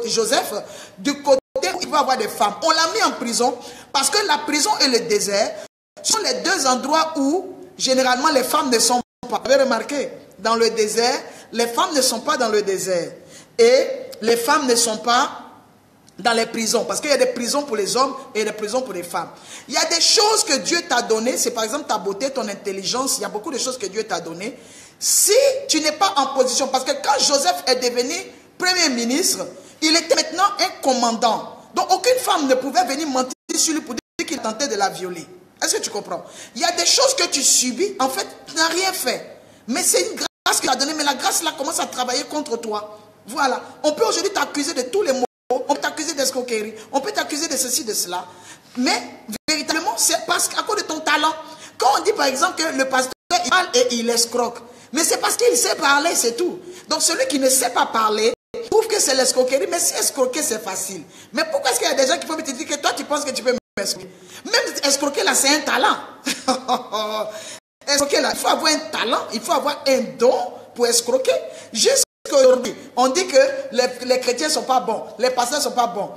Joseph du côté où il va avoir des femmes? On l'a mis en prison parce que la prison et le désert sont les deux endroits où généralement les femmes ne sont pas. Vous avez remarqué, dans le désert, les femmes ne sont pas dans le désert. Et les femmes ne sont pas dans les prisons. Parce qu'il y a des prisons pour les hommes et des prisons pour les femmes. Il y a des choses que Dieu t'a données. C'est par exemple ta beauté, ton intelligence. Il y a beaucoup de choses que Dieu t'a données. Si tu n'es pas en position, parce que quand Joseph est devenu premier ministre, il était maintenant un commandant. Donc aucune femme ne pouvait venir mentir sur lui pour dire qu'il tentait de la violer. Est-ce que tu comprends? Il y a des choses que tu subis, en fait, tu n'as rien fait. Mais c'est une grâce qu'il a donnée, mais la grâce là commence à travailler contre toi. Voilà. On peut aujourd'hui t'accuser de tous les maux, on peut t'accuser d'escroquerie, on peut t'accuser de ceci, de cela. Mais véritablement, c'est parce qu'à cause de ton talent. Quand on dit par exemple que le pasteur il parle et il escroque, mais c'est parce qu'il sait parler, c'est tout. Donc celui qui ne sait pas parler, trouve que c'est l'escroquerie, mais si escroquer c'est facile. Mais pourquoi est-ce qu'il y a des gens qui peuvent te dire que toi tu penses que tu peux m'escroquer? Même escroquer là c'est un talent. Escroquer là, il faut avoir un talent, il faut avoir un don pour escroquer. Jusqu'aujourd'hui, on dit que les chrétiens ne sont pas bons, les pasteurs ne sont pas bons.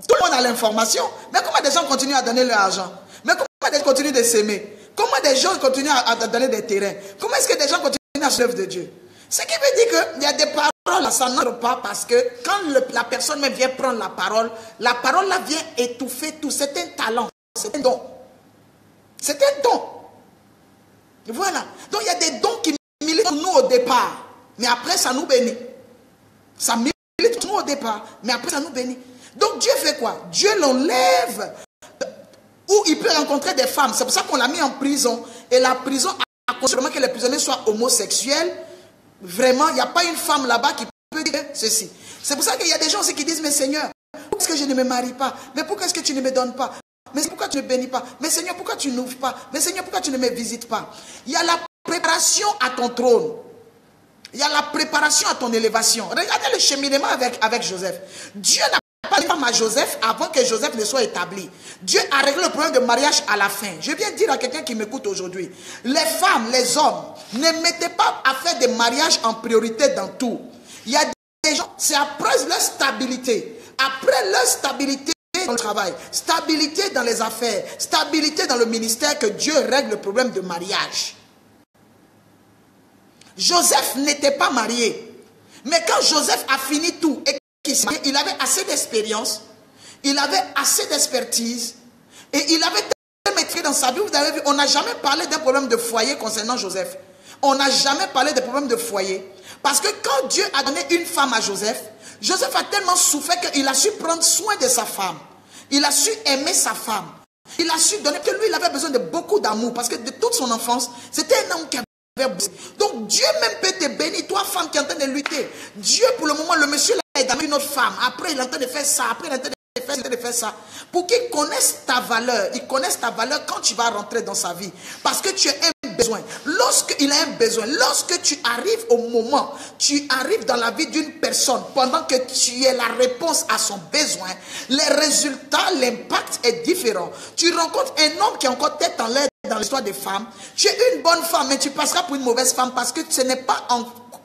Tout le monde a l'information, mais comment des gens continuent à donner leur argent? Mais comment des gens continuent de s'aimer? Comment des gens continuent à donner des terrains? Comment est-ce que des gens continuent à se l'œuvre de Dieu? Ce qui veut dire qu'il y a des paroles, ça n'entre pas parce que quand la personne même vient prendre la parole là vient étouffer tout. C'est un talent, c'est un don. C'est un don. Voilà. Donc il y a des dons qui militent nous au départ, mais après ça nous bénit. Ça milite nous au départ, mais après ça nous bénit. Donc Dieu fait quoi? Dieu l'enlève où il peut rencontrer des femmes. C'est pour ça qu'on l'a mis en prison. Et la prison a considéré que les prisonniers soient homosexuels. Vraiment, il n'y a pas une femme là-bas qui peut dire ceci. C'est pour ça qu'il y a des gens aussi qui disent, mais Seigneur, pourquoi est-ce que je ne me marie pas? Mais pourquoi est-ce que tu ne me donnes pas? Mais pourquoi tu ne me bénis pas? Mais Seigneur, pourquoi tu n'ouvres pas? Mais Seigneur, pourquoi tu ne me visites pas? Il y a la préparation à ton trône. Il y a la préparation à ton élévation. Regardez le cheminement avec Joseph. Dieu n'a pas dit à Joseph avant que Joseph ne soit établi. Dieu a réglé le problème de mariage à la fin. Je viens dire à quelqu'un qui m'écoute aujourd'hui. Les femmes, les hommes, ne mettez pas à faire des mariages en priorité dans tout. Il y a des gens, c'est après leur stabilité. Après leur stabilité dans le travail, stabilité dans les affaires, stabilité dans le ministère que Dieu règle le problème de mariage. Joseph n'était pas marié. Mais quand Joseph a fini tout et qu'il s'est marié, il avait assez d'expérience, il avait assez d'expertise et il avait tellement maîtrisé dans sa vie. Vous avez vu, on n'a jamais parlé d'un problème de foyer concernant Joseph. On n'a jamais parlé de problème de foyer. Parce que quand Dieu a donné une femme à Joseph, Joseph a tellement souffert qu'il a su prendre soin de sa femme. Il a su aimer sa femme. Il a su donner, que lui, il avait besoin de beaucoup d'amour. Parce que de toute son enfance, c'était un homme qui avait... Donc Dieu même peut te bénir, toi femme qui est en train de lutter. Dieu pour le moment, le monsieur là est dans une autre femme. Après il est en train de faire ça, après il est en train de faire ça. Pour qu'il connaisse ta valeur. Il connaisse ta valeur quand tu vas rentrer dans sa vie. Parce que tu as un besoin. Lorsqu'il a un besoin, lorsque tu arrives au moment, tu arrives dans la vie d'une personne, pendant que tu es la réponse à son besoin, les résultats, l'impact est différent. Tu rencontres un homme qui est encore tête en l'air dans l'histoire des femmes. Tu es une bonne femme, mais tu passeras pour une mauvaise femme parce que ce n'est pas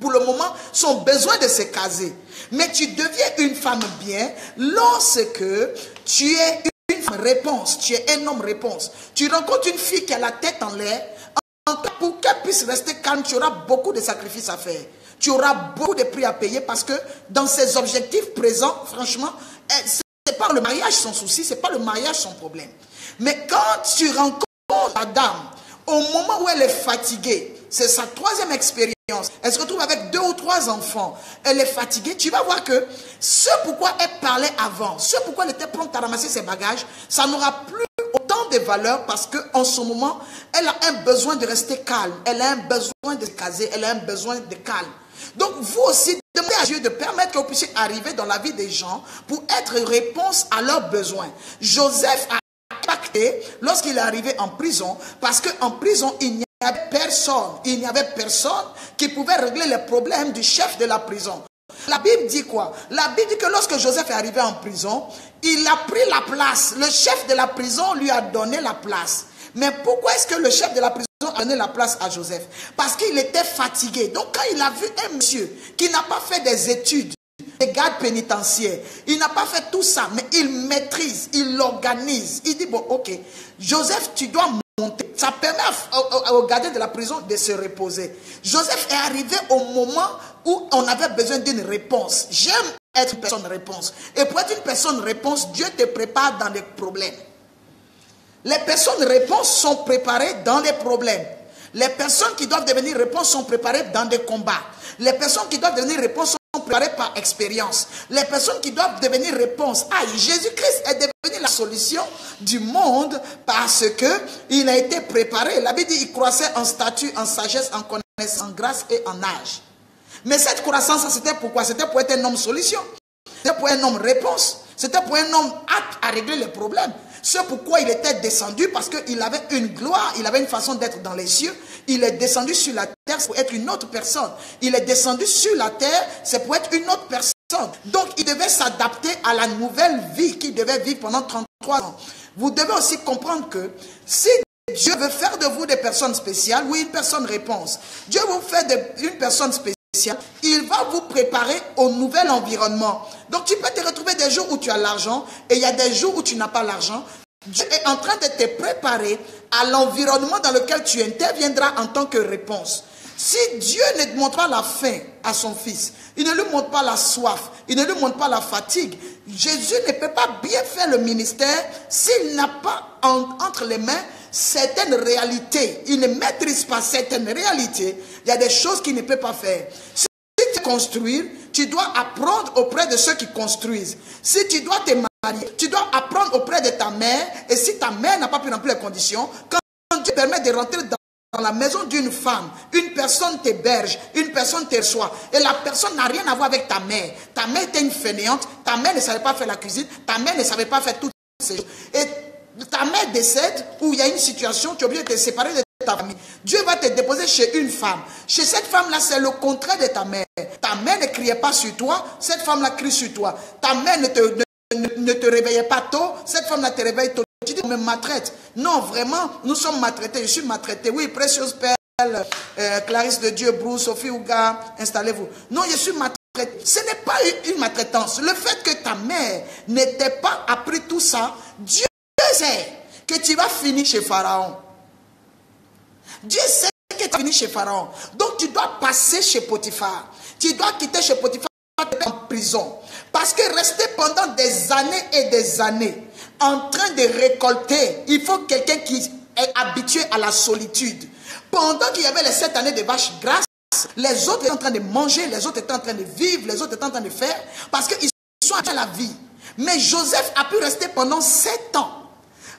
pour le moment son besoin de se caser. Mais tu deviens une femme bien lorsque tu es une femme réponse, tu es un homme réponse. Tu rencontres une fille qui a la tête en l'air, pour qu'elle puisse rester calme, tu auras beaucoup de sacrifices à faire. Tu auras beaucoup de prix à payer parce que dans ses objectifs présents, franchement, c'est pas le mariage son souci, c'est pas le mariage son problème. Mais quand tu rencontres la dame, au moment où elle est fatiguée, c'est sa troisième expérience, elle se retrouve avec 2 ou 3 enfants, elle est fatiguée, tu vas voir que ce pourquoi elle parlait avant, ce pourquoi elle était prompte à ramasser ses bagages, ça n'aura plus autant de valeur parce qu'en ce moment, elle a un besoin de rester calme, elle a un besoin de se caser, elle a un besoin de calme. Donc vous aussi, demandez à Dieu de permettre que vous puissiez arriver dans la vie des gens pour être réponse à leurs besoins. Joseph a impacté lorsqu'il est arrivé en prison parce qu'en prison, il n'y n'y avait personne qui pouvait régler les problèmes du chef de la prison. La Bible dit quoi? La Bible dit que lorsque Joseph est arrivé en prison, il a pris la place. Le chef de la prison lui a donné la place. Mais pourquoi est-ce que le chef de la prison a donné la place à Joseph? Parce qu'il était fatigué. Donc quand il a vu un monsieur qui n'a pas fait des études, des gardes pénitentiaires, il n'a pas fait tout ça, mais il maîtrise, il l'organise. Il dit, bon, ok, Joseph, tu dois monter. Ça permet au gardien de la prison de se reposer. Joseph est arrivé au moment où on avait besoin d'une réponse. J'aime être une personne réponse. Et pour être une personne réponse, Dieu te prépare dans les problèmes. Les personnes réponses sont préparées dans les problèmes. Les personnes qui doivent devenir réponses sont préparées dans des combats. Les personnes qui doivent devenir réponses sont préparées par expérience. Les personnes qui doivent devenir réponses. Jésus-Christ est devenu la solution du monde parce qu'il a été préparé. La Bible dit qu'il croissait en stature, en sagesse, en connaissance, en grâce et en âge. Mais cette croissance, c'était pourquoi? C'était pour être un homme solution. C'était pour un homme réponse. C'était pour un homme apte à régler les problèmes. C'est pourquoi il était descendu, parce qu'il avait une gloire, il avait une façon d'être dans les cieux. Il est descendu sur la terre pour être une autre personne. Il est descendu sur la terre, c'est pour être une autre personne. Donc il devait s'adapter à la nouvelle vie qu'il devait vivre pendant 33 ans. Vous devez aussi comprendre que si Dieu veut faire de vous des personnes spéciales, oui, une personne réponse. Dieu vous fait une personne spéciale. Il va vous préparer au nouvel environnement. Donc tu peux te retrouver des jours où tu as l'argent et il y a des jours où tu n'as pas l'argent. Dieu est en train de te préparer à l'environnement dans lequel tu interviendras en tant que réponse. Si Dieu ne te montre pas la faim à son fils, il ne lui montre pas la soif, il ne lui montre pas la fatigue, Jésus ne peut pas bien faire le ministère s'il n'a pas entre les mains certaines réalités. Il ne maîtrise pas certaines réalités. Il y a des choses qu'il ne peut pas faire. Si tu dois construire, tu dois apprendre auprès de ceux qui construisent. Si tu dois te marier, tu dois apprendre auprès de ta mère. Et si ta mère n'a pas pu remplir les conditions, quand Dieu permet de rentrer dans la maison d'une femme, une personne t'héberge, une personne te reçoit. Et la personne n'a rien à voir avec ta mère. Ta mère était une fainéante, ta mère ne savait pas faire la cuisine, ta mère ne savait pas faire toutes ces choses. Et ta mère décède ou il y a une situation, tu es obligé de te séparer de ta famille. Dieu va te déposer chez une femme. Chez cette femme-là, c'est le contraire de ta mère. Ta mère ne criait pas sur toi, cette femme-là crie sur toi. Ta mère ne te réveillait pas tôt, cette femme-là te réveille tôt. Tu dis, on me maltraite. Non, vraiment, nous sommes maltraités. Je suis maltraité. Oui, précieuse Perle, Clarisse de Dieu, Bruce, Sophie Ouga, installez-vous. Non, je suis maltraité. Ce n'est pas une maltraitance. Le fait que ta mère n'était pas appris tout ça, Dieu sait que tu vas finir chez Pharaon. Dieu sait que tu vas finir chez Pharaon. Donc tu dois passer chez Potiphar. Tu dois quitter chez Potiphar en prison. Parce que rester pendant des années et des années en train de récolter, il faut quelqu'un qui est habitué à la solitude. Pendant qu'il y avait les 7 années de vaches grasses, les autres étaient en train de manger, les autres étaient en train de vivre, les autres étaient en train de faire, parce qu'ils sont à la vie. Mais Joseph a pu rester pendant 7 ans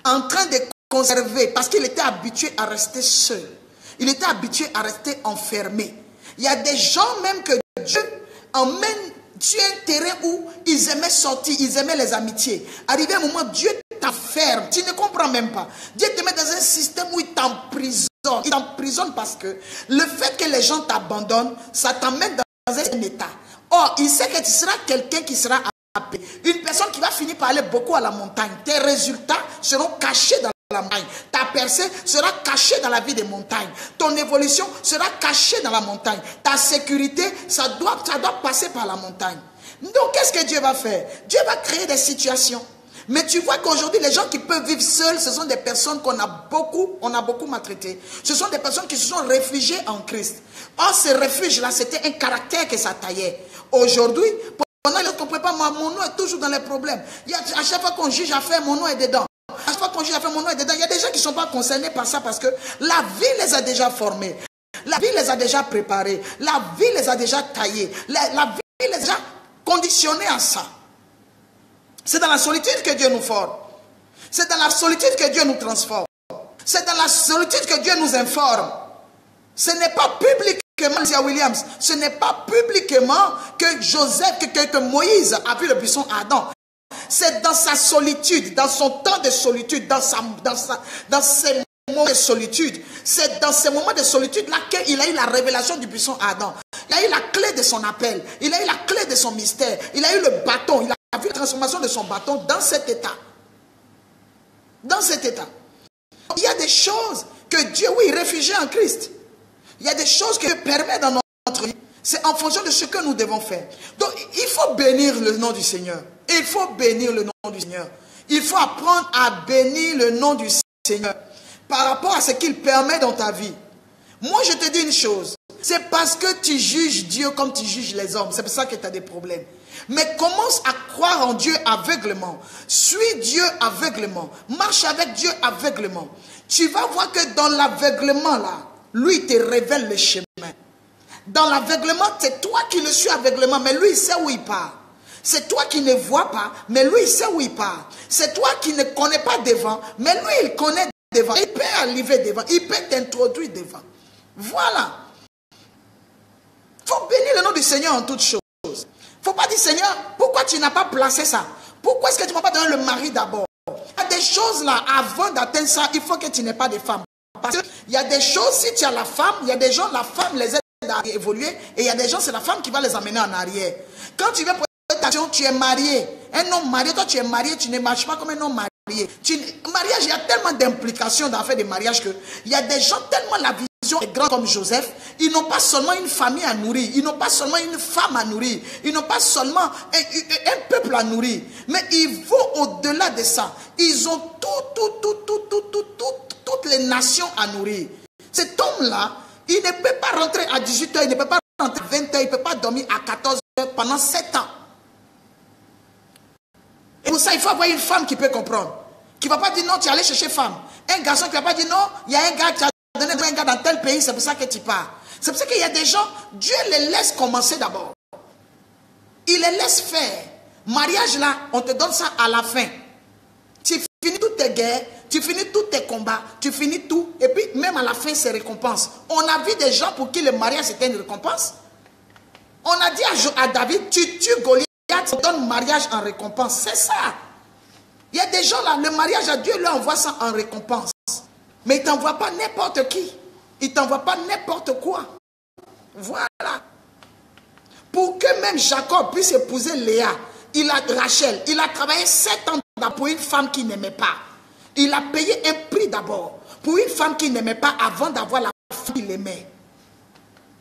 en train de conserver, parce qu'il était habitué à rester seul. Il était habitué à rester enfermé. Il y a des gens même que Dieu emmène sur un terrain où ils aimaient sortir, ils aimaient les amitiés. Arrivé un moment, Dieu t'enferme. Tu ne comprends même pas. Dieu te met dans un système où il t'emprisonne. Il t'emprisonne parce que le fait que les gens t'abandonnent, ça t'emmène dans un état. Or, il sait que tu seras quelqu'un qui sera appelé. Une personne qui va finir par aller beaucoup à la montagne. Tes résultats seront cachés dans la montagne. Ta percée sera cachée dans la vie des montagnes. Ton évolution sera cachée dans la montagne. Ta sécurité, ça doit passer par la montagne. Donc, qu'est-ce que Dieu va faire? Dieu va créer des situations. Mais tu vois qu'aujourd'hui, les gens qui peuvent vivre seuls, ce sont des personnes qu'on a beaucoup maltraitées. Ce sont des personnes qui se sont réfugiées en Christ. Or, ce refuge-là, c'était un caractère que ça taillait. Aujourd'hui, pendant qu'on ne prépare, mon nom est toujours dans les problèmes. À chaque fois qu'on juge affaire, mon nom est dedans. À chaque fois qu'on juge affaire, mon nom est dedans. Il y a des gens qui ne sont pas concernés par ça parce que la vie les a déjà formés. La vie les a déjà préparés. La vie les a déjà taillés. La vie les a déjà conditionnés à ça. C'est dans la solitude que Dieu nous forme. C'est dans la solitude que Dieu nous transforme. C'est dans la solitude que Dieu nous informe. Ce n'est pas publiquement, Sia Williams, ce n'est pas publiquement que Joseph, que Moïse a vu le buisson Adam. C'est dans sa solitude, dans son temps de solitude, dans ses moments de solitude, c'est dans ces moments de solitude-là qu'il a eu la révélation du puissant Adam. Il a eu la clé de son appel. Il a eu la clé de son mystère. Il a eu le bâton. Il a vu la transformation de son bâton dans cet état. Dans cet état. Il y a des choses que Dieu, oui, réfugié en Christ. Il y a des choses que Dieu permet dans notre vie. C'est en fonction de ce que nous devons faire. Donc, il faut bénir le nom du Seigneur. Il faut bénir le nom du Seigneur. Il faut apprendre à bénir le nom du Seigneur par rapport à ce qu'il permet dans ta vie. Moi, je te dis une chose. C'est parce que tu juges Dieu comme tu juges les hommes. C'est pour ça que tu as des problèmes. Mais commence à croire en Dieu aveuglement. Suis Dieu aveuglement. Marche avec Dieu aveuglement. Tu vas voir que dans l'aveuglement là, lui te révèle le chemin. Dans l'aveuglement, c'est toi qui le suis aveuglement, mais lui il sait où il part. C'est toi qui ne vois pas, mais lui il sait où il part. C'est toi qui ne connais pas devant, mais lui il connaît devant. Il peut arriver devant, il peut t'introduire devant. Voilà. Il faut bénir le nom du Seigneur en toutes choses. Il ne faut pas dire, Seigneur, pourquoi tu n'as pas placé ça? Pourquoi est-ce que tu ne m'as pas donné le mari d'abord? Il y a des choses là, avant d'atteindre ça, il faut que tu n'aies pas de femme. Parce qu'il y a des choses, si tu as la femme, il y a des gens, la femme les aide à évoluer, et il y a des gens, c'est la femme qui va les amener en arrière. Quand tu viens pour attention, tu es marié. Un homme marié, toi tu es marié, tu ne marches pas comme un homme marié. Mariage, il y a tellement d'implications dans l'affaire de mariage que il y a des gens, tellement la vision est grande comme Joseph, ils n'ont pas seulement une famille à nourrir, ils n'ont pas seulement une femme à nourrir, ils n'ont pas seulement un peuple à nourrir, mais ils vont au-delà de ça. Ils ont toutes les nations à nourrir. Cet homme-là, il ne peut pas rentrer à 18 h, il ne peut pas rentrer à 20 h, il ne peut pas dormir à 14 h pendant 7 ans. Et pour ça, il faut avoir une femme qui peut comprendre. Qui ne va pas dire non, tu es allé chercher femme. Un garçon qui ne va pas dire non, il y a un gars qui a donné un gars dans tel pays, c'est pour ça que tu pars. C'est pour ça qu'il y a des gens, Dieu les laisse commencer d'abord. Il les laisse faire. Mariage là, on te donne ça à la fin. Tu finis toutes tes guerres, tu finis tous tes combats, tu finis tout. Et puis même à la fin, c'est récompense. On a vu des gens pour qui le mariage c'était une récompense. On a dit à David, tu tues Goliath, on donne mariage en récompense. C'est ça. Il y a des gens là, le mariage à Dieu leur envoie ça en récompense. Mais il ne t'envoie pas n'importe qui. Il ne t'envoie pas n'importe quoi. Voilà. Pour que même Jacob puisse épouser Léa, Rachel, il a travaillé 7 ans pour une femme qu'il n'aimait pas. Il a payé un prix d'abord pour une femme qu'il n'aimait pas avant d'avoir la femme qu'il aimait.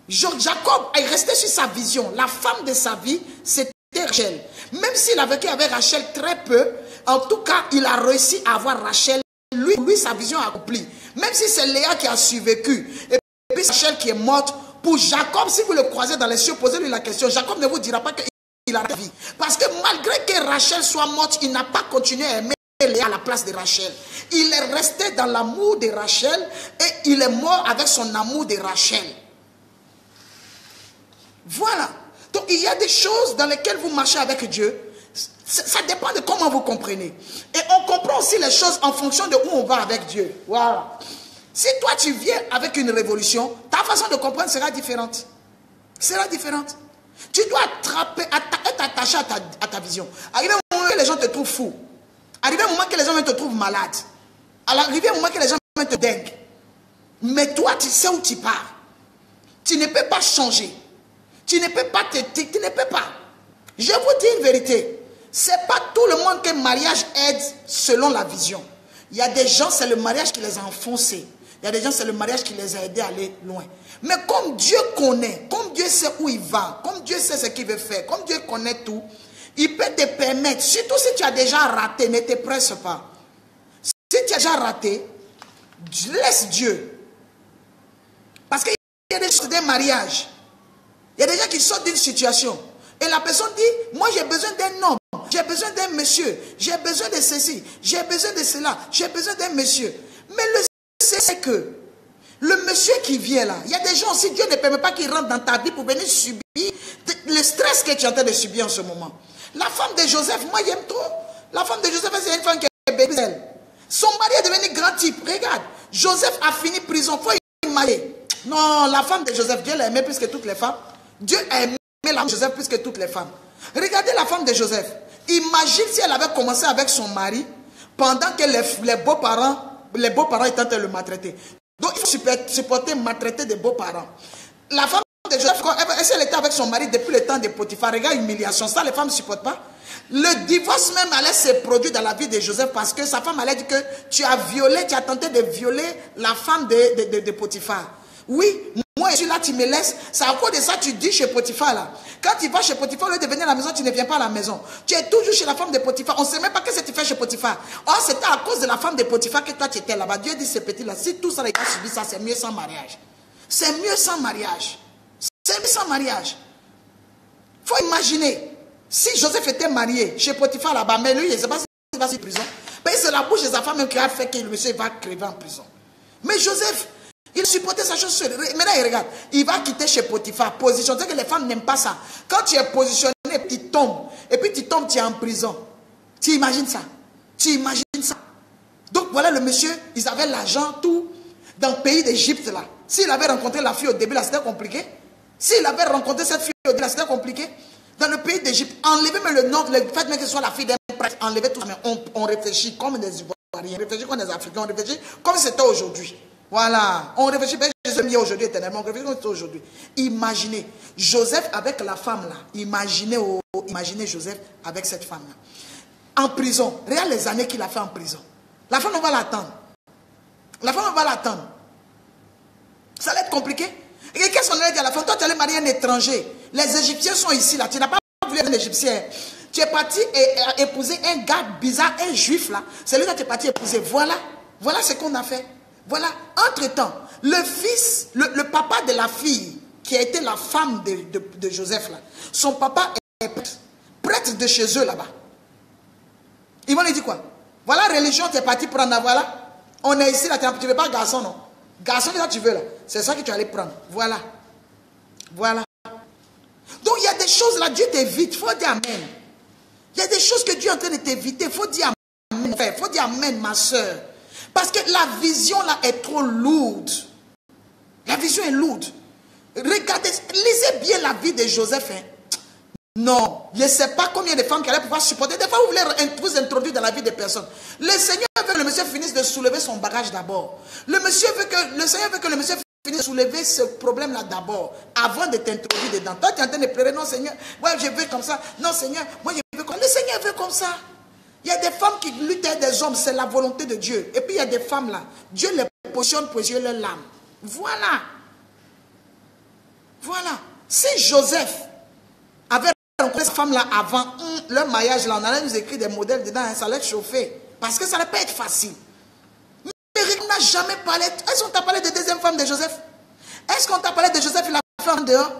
Jacob est resté sur sa vision. La femme de sa vie, c'était Rachel. Même s'il a vécu avec Rachel très peu, en tout cas, il a réussi à avoir Rachel. Lui, sa vision accomplie. Même si c'est Léa qui a survécu, et puis Rachel qui est morte, pour Jacob, si vous le croisez dans les cieux, posez-lui la question. Jacob ne vous dira pas qu'il a la vie. Parce que malgré que Rachel soit morte, il n'a pas continué à aimer Léa à la place de Rachel. Il est resté dans l'amour de Rachel et il est mort avec son amour de Rachel. Voilà. Donc il y a des choses dans lesquelles vous marchez avec Dieu. Ça dépend de comment vous comprenez. Et on comprend aussi les choses en fonction de où on va avec Dieu. Voilà. Si toi tu viens avec une révolution, ta façon de comprendre sera différente. Sera différente. Tu dois être attaché à ta vision. Arrivé au moment que les gens te trouvent fou. Arrivé au moment que les gens te trouvent malade. Arrivé au moment que les gens te dinguent. Mais toi tu sais où tu pars. Tu ne peux pas changer. Tu ne peux pas tu ne peux pas. Je vous dis une vérité. Ce n'est pas tout le monde que le mariage aide selon la vision. Il y a des gens, c'est le mariage qui les a enfoncés. Il y a des gens, c'est le mariage qui les a aidés à aller loin. Mais comme Dieu connaît, comme Dieu sait où il va, comme Dieu sait ce qu'il veut faire, comme Dieu connaît tout, il peut te permettre, surtout si tu as déjà raté, ne te presse pas. Si tu as déjà raté, laisse Dieu. Parce qu'il y a des choses d'un mariage. Il y a des gens qui sortent d'une situation. Et la personne dit, moi j'ai besoin d'un homme, j'ai besoin d'un monsieur, j'ai besoin de ceci, j'ai besoin de cela, j'ai besoin d'un monsieur. Mais le c'est que le monsieur qui vient là, il y a des gens aussi, Dieu ne permet pas qu'ils rentrent dans ta vie pour venir subir le stress que tu es en train de subir en ce moment. La femme de Joseph, moi j'aime trop. La femme de Joseph, c'est une femme qui est belle. Son mari est devenu grand type. Regarde, Joseph a fini prison, il faut imaginer. Non, la femme de Joseph, Dieu l'a aimé plus que toutes les femmes. Dieu a aimé la femme de Joseph plus que toutes les femmes. Regardez la femme de Joseph. Imagine si elle avait commencé avec son mari pendant que les beaux-parents les beaux-parents étaient en train de le maltraiter. Donc il faut supporter maltraiter des beaux-parents. La femme de Joseph, si elle était avec son mari depuis le temps de Potiphar, regarde l'humiliation, ça les femmes ne supportent pas. Le divorce même allait se produire dans la vie de Joseph parce que sa femme allait dire que tu as tenté de violer la femme de Potiphar. Oui, moi je suis là, tu me laisses. C'est à cause de ça tu dis chez Potiphar là. Quand tu vas chez Potiphar, au lieu de venir à la maison, tu ne viens pas à la maison. Tu es toujours chez la femme de Potiphar. On ne sait même pas ce que tu fais chez Potiphar. Or, c'était à cause de la femme de Potiphar que toi tu étais là-bas. Dieu dit ce petit là, si tout ça les gars subissent ça, c'est mieux sans mariage. C'est mieux sans mariage. C'est mieux sans mariage. Il faut imaginer. Si Joseph était marié chez Potiphar là-bas, mais lui, il ne sait pas s'il va en prison. Mais c'est la bouche de sa femme même qui a fait que le monsieur va crever en prison. Mais Joseph, il supportait sa chose seule. Maintenant, il regarde. Il va quitter chez Potiphar. Position. C'est que les femmes n'aiment pas ça. Quand tu es positionné, tu tombes. Et puis tu tombes, tu es en prison. Tu imagines ça? Tu imagines ça? Donc voilà le monsieur, ils avaient l'argent, tout, dans le pays d'Égypte là. S'il avait rencontré la fille au début là, c'était compliqué. S'il avait rencontré cette fille au début là, c'était compliqué. Dans le pays d'Égypte, enlever même le nom, le fait même que ce soit la fille d'un prêtre, enlever tout ça, mais on réfléchit comme des Ivoiriens, on réfléchit comme des Africains, on réfléchit comme c'était aujourd'hui. Voilà, on réfléchit, ben, Jésus est mis aujourd'hui éternellement, on réfléchit comme c'était aujourd'hui. Imaginez, Joseph avec la femme là, imaginez Joseph avec cette femme là. En prison, regarde les années qu'il a fait en prison. La femme, on va l'attendre. La femme, on va l'attendre. Ça allait être compliqué. Et qu'est-ce qu'on allait dire à la femme? Toi, tu allais marier un étranger. Les Égyptiens sont ici, là. Tu n'as pas voulu un Égyptien. Tu es parti épouser un gars bizarre, un juif, là. C'est lui que tu es parti épouser. Voilà. Voilà ce qu'on a fait. Voilà. Entre-temps, le fils, le papa de la fille, qui a été la femme de Joseph, là, son papa est prêtre de chez eux, là-bas. Ils vont lui dire quoi? Voilà, religion, tu es parti prendre, voilà. On est ici, là. Tu ne veux pas garçon, non? Garçon, que tu veux, là. C'est ça que tu allais prendre. Voilà. Voilà. Donc, il y a des choses là, Dieu t'évite. Il faut dire amen. Il y a des choses que Dieu est en train de t'éviter. Il faut dire amen, frère. Il faut dire amen, ma soeur. Parce que la vision là est trop lourde. La vision est lourde. Regardez, lisez bien la vie de Joseph. Hein. Non, je ne sais pas combien de femmes qui allaient pouvoir supporter. Des fois, vous voulez vous introduire dans la vie des personnes. Le Seigneur veut que le monsieur finisse de soulever son bagage d'abord. Le Seigneur veut que le monsieur finisse de soulever ce problème-là d'abord, avant de t'introduire dedans. Toi, tu es en train de pleurer. Non, Seigneur, moi, je veux comme ça. Non, Seigneur, moi, je veux comme ça. Le Seigneur veut comme ça. Il y a des femmes qui luttent avec des hommes, c'est la volonté de Dieu. Et puis, il y a des femmes là, Dieu les positionne pour jouer leur lame. Voilà. Voilà. Si Joseph avait rencontré cette femme-là avant leur mariage, là, on allait nous écrire des modèles dedans, hein, ça allait chauffer. Parce que ça n'allait pas être facile. Mais on n'a jamais parlé. Est-ce qu'on t'a parlé de deuxième femme de Joseph? Est-ce qu'on t'a parlé de Joseph, il a fait en dehors?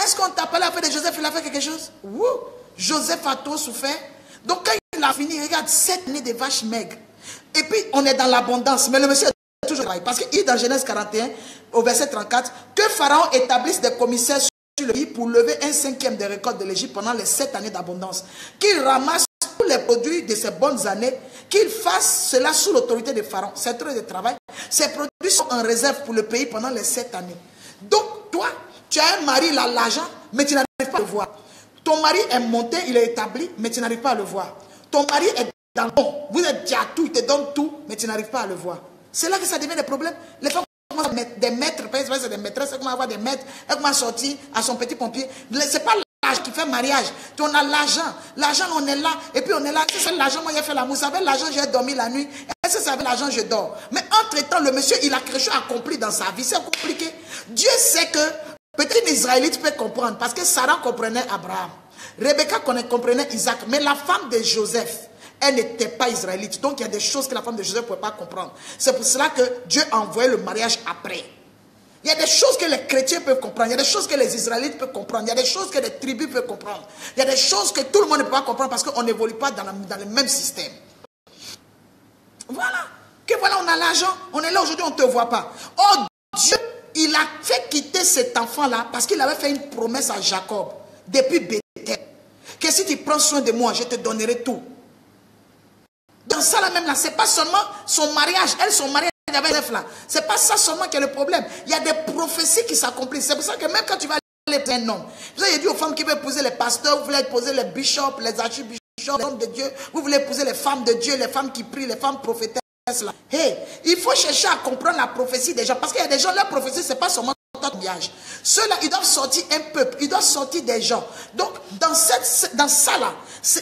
Est-ce qu'on t'a parlé après de Joseph, il a fait quelque chose? Wouh! Joseph a trop souffert. Donc quand il a fini, regarde, 7 années de vaches maigres. Et puis on est dans l'abondance. Mais le monsieur est toujours travaillé. Parce qu'il dit dans Genèse 41, au verset 34, que Pharaon établisse des commissaires sur le pays pour lever 1/5 des récoltes de l'Égypte pendant les 7 années d'abondance. Qu'il ramasse tous les produits de ces bonnes années, qu'il fasse cela sous l'autorité de Pharaon. 7 heures de travail. Ces produits sont en réserve pour le pays pendant les 7 années. Donc toi, tu as un mari, il a l'argent, mais tu n'arrives pas à le voir. Ton mari est monté, il est établi, mais tu n'arrives pas à le voir. Ton mari est dans le bon. Vous êtes déjà tout, il te donne tout, mais tu n'arrives pas à le voir. C'est là que ça devient des problèmes. Les femmes commencent à mettre des maîtres, c'est des maîtresses, elles commencent à avoir des maîtres, elles commencent à sortir à son petit pompier. Ce n'est pas l'argent qui fait mariage. On a l'argent. L'argent, on est là. Et puis on est là. Si c'est l'argent, moi j'ai fait l'amour. Avec l'argent, j'ai dormi la nuit. Et si c'est avec l'argent, je dors. Mais entre-temps, le monsieur, il a quelque chose accompli dans sa vie. C'est compliqué. Dieu sait que peut-être une Israélite peut comprendre. Parce que Sarah comprenait Abraham. Rebecca comprenait Isaac. Mais la femme de Joseph, elle n'était pas israélite. Donc il y a des choses que la femme de Joseph ne pouvait pas comprendre. C'est pour cela que Dieu a envoyé le mariage après. Il y a des choses que les chrétiens peuvent comprendre. Il y a des choses que les Israélites peuvent comprendre. Il y a des choses que les tribus peuvent comprendre. Il y a des choses que tout le monde ne peut pas comprendre parce qu'on n'évolue pas dans le même système. Voilà. Que voilà, on a l'argent. On est là aujourd'hui, on ne te voit pas. Oh Dieu, il a fait quitter cet enfant-là parce qu'il avait fait une promesse à Jacob depuis Bethel. Que si tu prends soin de moi, je te donnerai tout. Dans ça là même là, c'est pas seulement son mariage. Elle, son mariage avec Joseph là. C'est pas ça seulement qui est le problème. Il y a des prophéties qui s'accomplissent. C'est pour ça que même quand tu vas aller épouser un homme, vous avez dit aux femmes qui veulent épouser les pasteurs, vous voulez épouser les bishops, les archibishops, les hommes de Dieu, vous voulez épouser les femmes de Dieu, les femmes qui prient, les femmes prophétesses. cela. Hey, il faut chercher à comprendre la prophétie des gens. Parce qu'il y a des gens, leur prophétie, ce n'est pas seulement ton mariage. Ceux-là, ils doivent sortir un peuple. Ils doivent sortir des gens. Donc, dans ça là,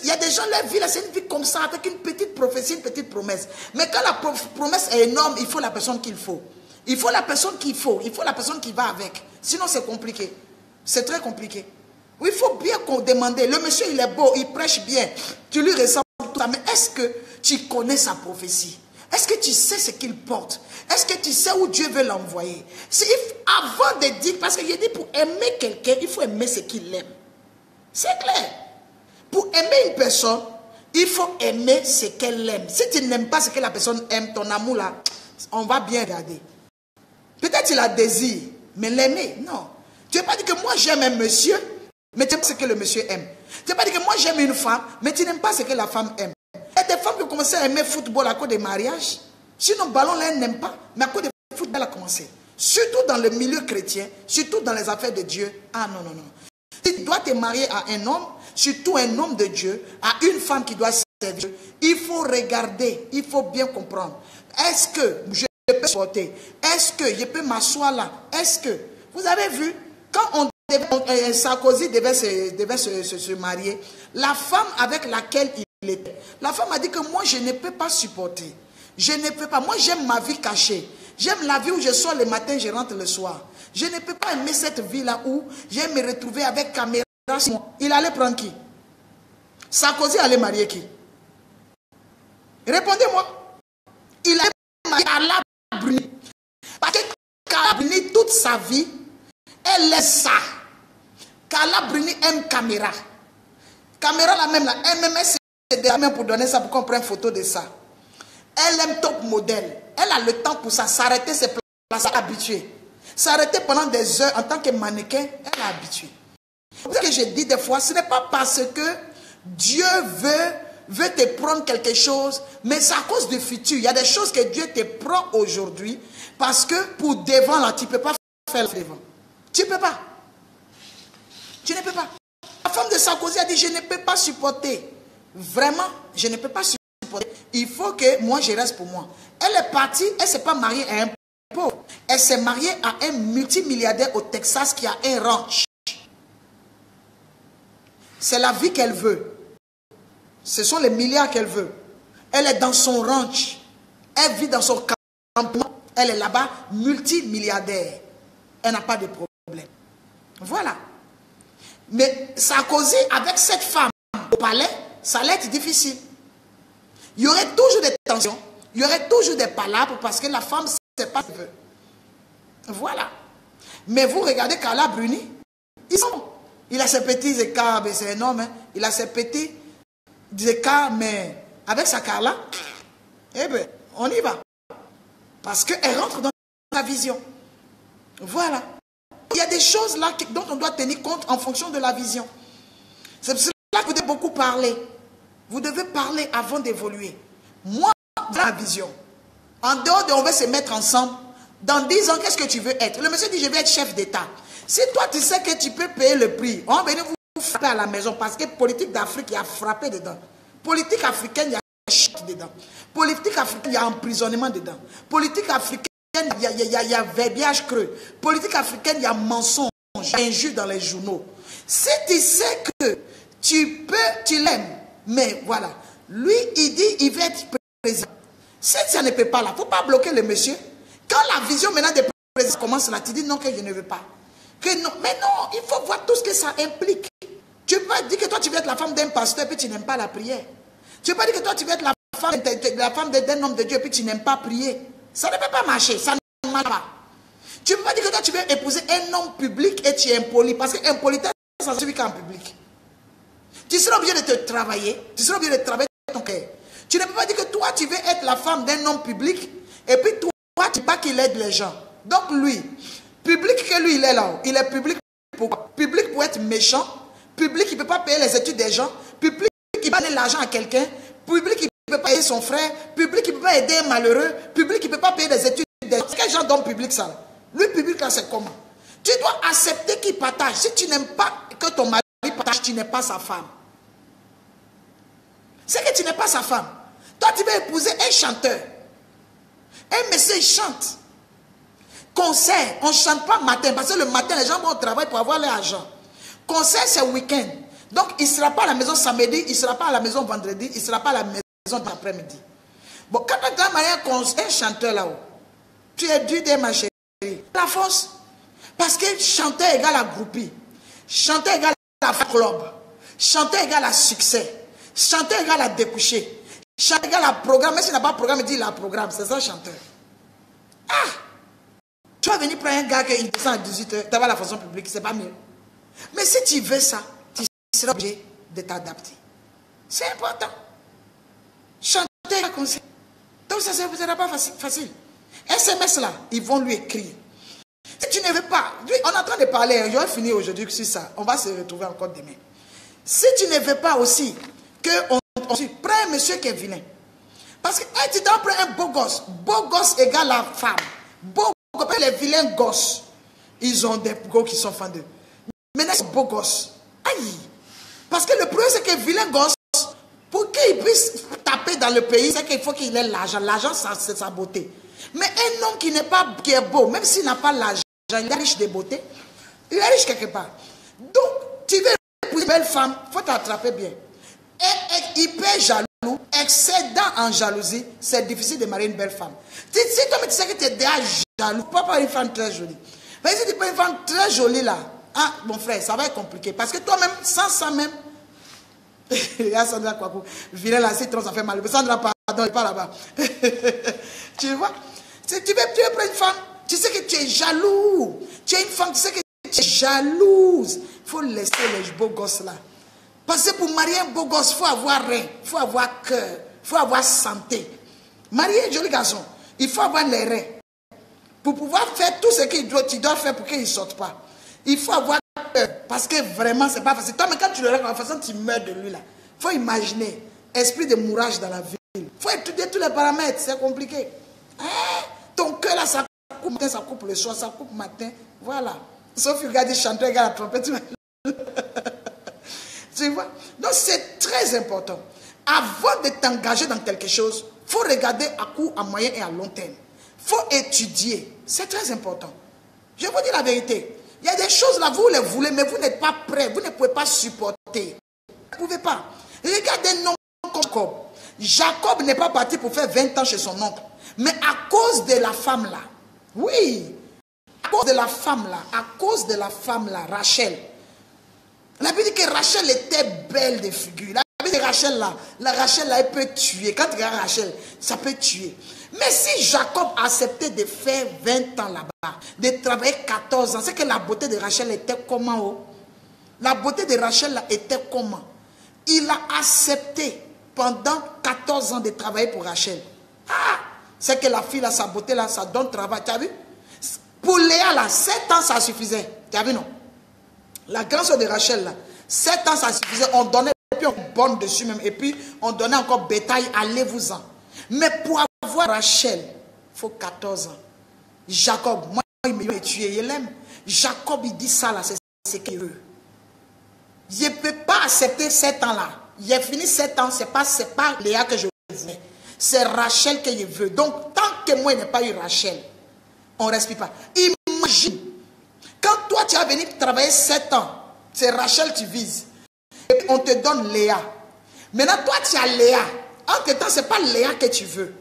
il y a des gens, leur vie là, c'est une vie comme ça, avec une petite prophétie, une petite promesse. Mais quand la promesse est énorme, il faut la personne qu'il faut. Il faut la personne qu'il faut. Il faut la personne qui va avec. Sinon, c'est compliqué. C'est très compliqué. Oui, il faut bien demander. Le monsieur, il est beau, il prêche bien. Tu lui ressembles tout ça. Mais est-ce que tu connais sa prophétie? Est-ce que tu sais ce qu'il porte? Est-ce que tu sais où Dieu veut l'envoyer? Avant de dire, parce qu'il dit pour aimer quelqu'un, il faut aimer ce qu'il aime. C'est clair. Pour aimer une personne, il faut aimer ce qu'elle aime. Si tu n'aimes pas ce que la personne aime, ton amour là, on va bien regarder. Peut-être il la désire, mais l'aimer, non. Tu n'as pas dit que moi j'aime un monsieur, mais tu n'aimes pas ce que le monsieur aime. Tu n'as pas dit que moi j'aime une femme, mais tu n'aimes pas ce que la femme aime. Il y a des femmes qui ont commencé à aimer le football à cause des mariages. Sinon, ballon là, elles n'aiment pas, mais à cause du football, elle a commencé. Surtout dans le milieu chrétien, surtout dans les affaires de Dieu. Ah non, non, non. Si tu dois te marier à un homme, surtout un homme de Dieu, à une femme qui doit servir Dieu, il faut regarder, il faut bien comprendre. Est-ce que je peux supporter? Est-ce que je peux m'asseoir là? Est-ce que, vous avez vu, quand Sarkozy devait se marier, la femme avec laquelle il était, la femme a dit que moi je ne peux pas supporter. Je ne peux pas. Moi j'aime ma vie cachée. J'aime la vie où je sors le matin, je rentre le soir. Je ne peux pas aimer cette vie-là où je vais me retrouver avec caméra. Il allait prendre qui? Sarkozy allait marier qui? Répondez-moi. Il allait marier Carla Bruni. Parce que Carla Bruni, toute sa vie, elle est ça. Carla Bruni aime caméra. Caméra la même là, elle même c'est des mains pour donner ça, pour qu'on prenne photo de ça. Elle aime top modèle. Elle a le temps pour ça. S'arrêter, c'est placer, habituée. S'arrêter pendant des heures en tant que mannequin, elle est habituée. Ce que je dis des fois, ce n'est pas parce que Dieu veut te prendre quelque chose, mais c'est à cause du futur. Il y a des choses que Dieu te prend aujourd'hui, parce que pour devant là, tu ne peux pas faire le devant. Tu ne peux pas. Tu ne peux pas. La femme de Sarkozy a dit, je ne peux pas supporter. Vraiment, je ne peux pas supporter. Il faut que moi, je reste pour moi. Elle est partie, elle ne s'est pas mariée à un pauvre. Elle s'est mariée à un multimilliardaire au Texas qui a un ranch. C'est la vie qu'elle veut. Ce sont les milliards qu'elle veut. Elle est dans son ranch. Elle vit dans son campement. Elle est là-bas, multimilliardaire. Elle n'a pas de problème. Voilà. Mais Sarkozy, avec cette femme au palais, ça allait être difficile. Il y aurait toujours des tensions. Il y aurait toujours des palabres parce que la femme ne sait pas ce qu'elle veut. Voilà. Mais vous regardez Carla Bruni, il a ses petits écarts, mais c'est énorme. Hein? Il a ses petits écarts, mais avec sa Carla, eh bien, on y va. Parce qu'elle rentre dans sa vision. Voilà. Il y a des choses là dont on doit tenir compte en fonction de la vision. C'est pour cela que vous devez beaucoup parler. Vous devez parler avant d'évoluer. Moi, dans la vision. En dehors de on va se mettre ensemble. Dans 10 ans, qu'est-ce que tu veux être? Le monsieur dit, je vais être chef d'État. Si toi, tu sais que tu peux payer le prix, on va venir vous frapper à la maison parce que politique d'Afrique, il y a frappé dedans. Politique africaine, il y a choc dedans. Politique africaine, il y a emprisonnement dedans. Politique africaine, il y a verbiage creux. Politique africaine, il y a mensonge, injure dans les journaux. Si tu sais que tu l'aimes, mais voilà, lui, il dit, il veut être président. Si ça ne peut pas là, il ne faut pas bloquer le monsieur. Quand la vision maintenant des présidents commence là, tu dis non, que je ne veux pas. Que non, mais non, il faut voir tout ce que ça implique. Tu ne peux pas dire que toi, tu veux être la femme d'un pasteur et puis tu n'aimes pas la prière. Tu ne peux pas dire que toi, tu veux être la femme d'un homme de Dieu et puis tu n'aimes pas prier. Ça ne peut pas marcher, ça ne marche pas. Tu ne peux pas dire que toi, tu veux épouser un homme public et tu es impoli. Parce que impolitesse, ça ne suffit qu'en public. Tu seras obligé de te travailler. Tu seras obligé de travailler ton cœur. Tu ne peux pas dire que toi, tu veux être la femme d'un homme public et puis toi, tu ne veux pas qu'il aide les gens. Donc lui, public que lui, il est là. Il est public pour être méchant. Public, il ne peut pas payer les études des gens. Public, il ne peut pas donner l'argent à quelqu'un. Public, il ne peut pas aider son frère. Public, il ne peut pas aider un malheureux. Public, il ne peut pas payer les études des gens. Quel genre d'homme public ça? Lui, public, là, c'est comment? Tu dois accepter qu'il partage. Si tu n'aimes pas que ton mari partage, tu n'es pas sa femme. C'est que tu n'es pas sa femme. Toi, tu veux épouser un chanteur. Un monsieur, il chante. Concert, on ne chante pas matin, parce que le matin, les gens vont au travail pour avoir leur argent. Concert, c'est week-end. Donc, il ne sera pas à la maison samedi, il ne sera pas à la maison vendredi, il ne sera pas à la maison d'après-midi. Bon, quand tu as un chanteur là-haut, tu es dû de ma chérie. La force. Parce que chanteur égale à groupie. Chanteur égale à club. Chanteur égale à succès. Chanteur égale à découcher. Chanteur égale à programme. Même s'il n'a pas de programme, il dit il a un programme. C'est ça, chanteur. Ah! Tu vas venir prendre un gars qui descend à 18h, tu vas à la fonction publique, c'est pas mieux. Mais si tu veux ça, tu seras obligé de t'adapter. C'est important. Chanter comme ça. Donc ça ne sera pas facile. SMS là, ils vont lui écrire. Si tu ne veux pas, on est en train de parler, je vais finir aujourd'hui sur ça, on va se retrouver encore demain. Si tu ne veux pas aussi qu'on prends un monsieur qui est vilain. Parce que tu dois prendre un beau gosse égale la femme. Beau gosse, les vilains gosses, ils ont des gosses qui sont fans d'eux. Maintenant, c'est beau gosse. Aïe! Parce que le problème, c'est que vilain gosse, pour qu'il puisse taper dans le pays, c'est qu'il faut qu'il ait l'argent. L'argent, c'est sa beauté. Mais un homme qui est beau, même s'il n'a pas l'argent, il est riche de beauté. Il est riche quelque part. Donc, tu veux épouser une belle femme, il faut t'attraper bien. Et hyper jaloux, excédant en jalousie, c'est difficile de marier une belle femme. Si toi, tu sais que tu es déjà jaloux, pas par une femme très jolie. Mais si tu prends une femme très jolie là, ah, mon frère, ça va être compliqué. Parce que toi-même, sans ça même, il y a Sandra Kwaku, viens là, c'est trop, ça fait mal. Sandra, pardon, il pas là-bas. Tu vois? Si tu veux prendre une femme, tu sais que tu es jaloux. Tu es une femme, tu sais que tu es jalouse. Il faut laisser les beaux gosses là. Parce que pour marier un beau gosse, il faut avoir rein, il faut avoir cœur, il faut avoir santé. Marier un joli garçon, il faut avoir les reins. Pour pouvoir faire tout ce que tu dois faire pour qu'il ne sorte pas. Il faut avoir peur. Parce que vraiment, ce n'est pas facile. Toi, mais quand tu le regardes, de toute façon, tu meurs de lui là. Il faut imaginer. Esprit de mourage dans la ville. Il faut étudier tous les paramètres. C'est compliqué. Hein? Ton cœur là, ça coupe matin, ça coupe le soir, ça coupe matin. Voilà. Sauf que regarde, chanteur, regarde la trompette. Tu vois? Donc, c'est très important. Avant de t'engager dans quelque chose, il faut regarder à court, à moyen et à long terme. Il faut étudier. C'est très important. Je vous dis la vérité. Il y a des choses là, vous les voulez, mais vous n'êtes pas prêts. Vous ne pouvez pas supporter. Vous ne pouvez pas. Regardez un homme comme Jacob. Jacob n'est pas parti pour faire 20 ans chez son oncle. Mais à cause de la femme là. Oui. À cause de la femme là. À cause de la femme là, Rachel. La Bible dit que Rachel était belle de figure. La Bible dit que Rachel là, elle peut tuer. Quand tu regardes Rachel, ça peut tuer. Mais si Jacob acceptait de faire 20 ans là-bas, de travailler 14 ans, c'est que la beauté de Rachel était comment? Oh? La beauté de Rachel là était comment? Il a accepté pendant 14 ans de travailler pour Rachel. Ah! C'est que la fille là, sa beauté là, ça donne travail. Tu as vu? Pour Léa là, 7 ans ça suffisait. Tu as vu non? La grande soeur de Rachel là, 7 ans ça suffisait. On donnait, et puis on borne dessus même. Et puis on donnait encore bétail, allez-vous-en. Mais pour avoir Rachel, il faut 14 ans. Jacob, moi, il me tué, il l'aime. Jacob, il dit ça là, c'est ce qu'il veut. Je ne peux pas accepter 7 ans là. Il a fini 7 ans, c'est pas Léa que je veux. C'est Rachel que je veux. Donc, tant que moi, il n'y a pas eu Rachel, on ne respire pas. Imagine, quand toi, tu as venu travailler 7 ans, c'est Rachel que tu vises. Et puis, on te donne Léa. Maintenant, toi, tu as Léa. Entre-temps, ce n'est pas Léa que tu veux.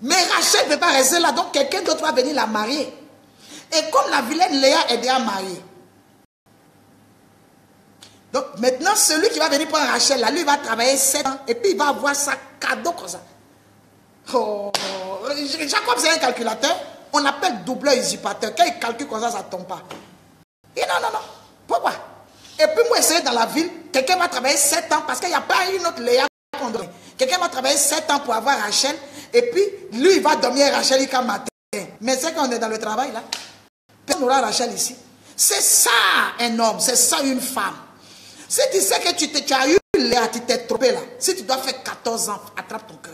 Mais Rachel ne peut pas rester là, donc quelqu'un d'autre va venir la marier. Et comme la vilaine Léa est déjà mariée. Donc maintenant, celui qui va venir prendre Rachel, là, lui il va travailler 7 ans, et puis il va avoir sa cadeau comme ça. Oh, Jacob, c'est un calculateur, on appelle doubleur usurpateur. Quand il calcule comme ça ne tombe pas. Et non. Pourquoi? Et puis moi, essayer dans la ville, quelqu'un va travailler 7 ans, parce qu'il n'y a pas une autre Léa. Quelqu'un va travailler 7 ans pour avoir Rachel, et puis lui, il va dormir Rachel jusqu'à matin. Mais c'est qu'on est dans le travail là. Personne n'aura Rachel ici. C'est ça un homme, c'est ça une femme. Si tu sais que tu as eu Léa, tu t'es trompé là. Si tu dois faire 14 ans, attrape ton cœur.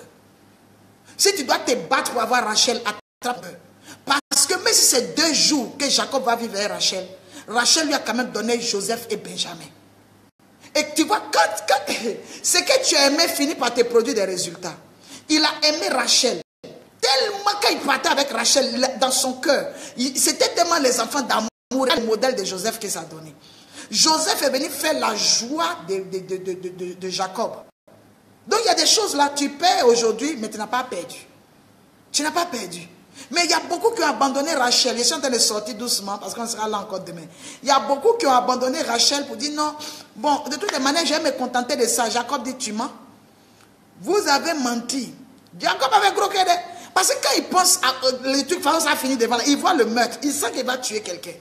Si tu dois te battre pour avoir Rachel, attrape ton cœur. Parce que même si c'est 2 jours que Jacob va vivre avec Rachel, Rachel lui a quand même donné Joseph et Benjamin. Et tu vois, quand ce que tu as aimé finit par te produire des résultats. Il a aimé Rachel. quand il partait avec Rachel, dans son cœur, c'était tellement les enfants d'amour, le modèle de Joseph que ça donnait. Joseph est venu faire la joie de Jacob. Donc il y a des choses là, tu perds aujourd'hui, mais tu n'as pas perdu. Tu n'as pas perdu. Mais il y a beaucoup qui ont abandonné Rachel. Je suis en train de sortir doucement parce qu'on sera là encore demain. Il y a beaucoup qui ont abandonné Rachel pour dire non. Bon, de toutes les manières, je vais me contenter de ça. Jacob dit, tu mens. Vous avez menti. Jacob avait gros cœur. Parce que quand il pense à les trucs, ça a fini devant là, il voit le meurtre. Il sent qu'il va tuer quelqu'un.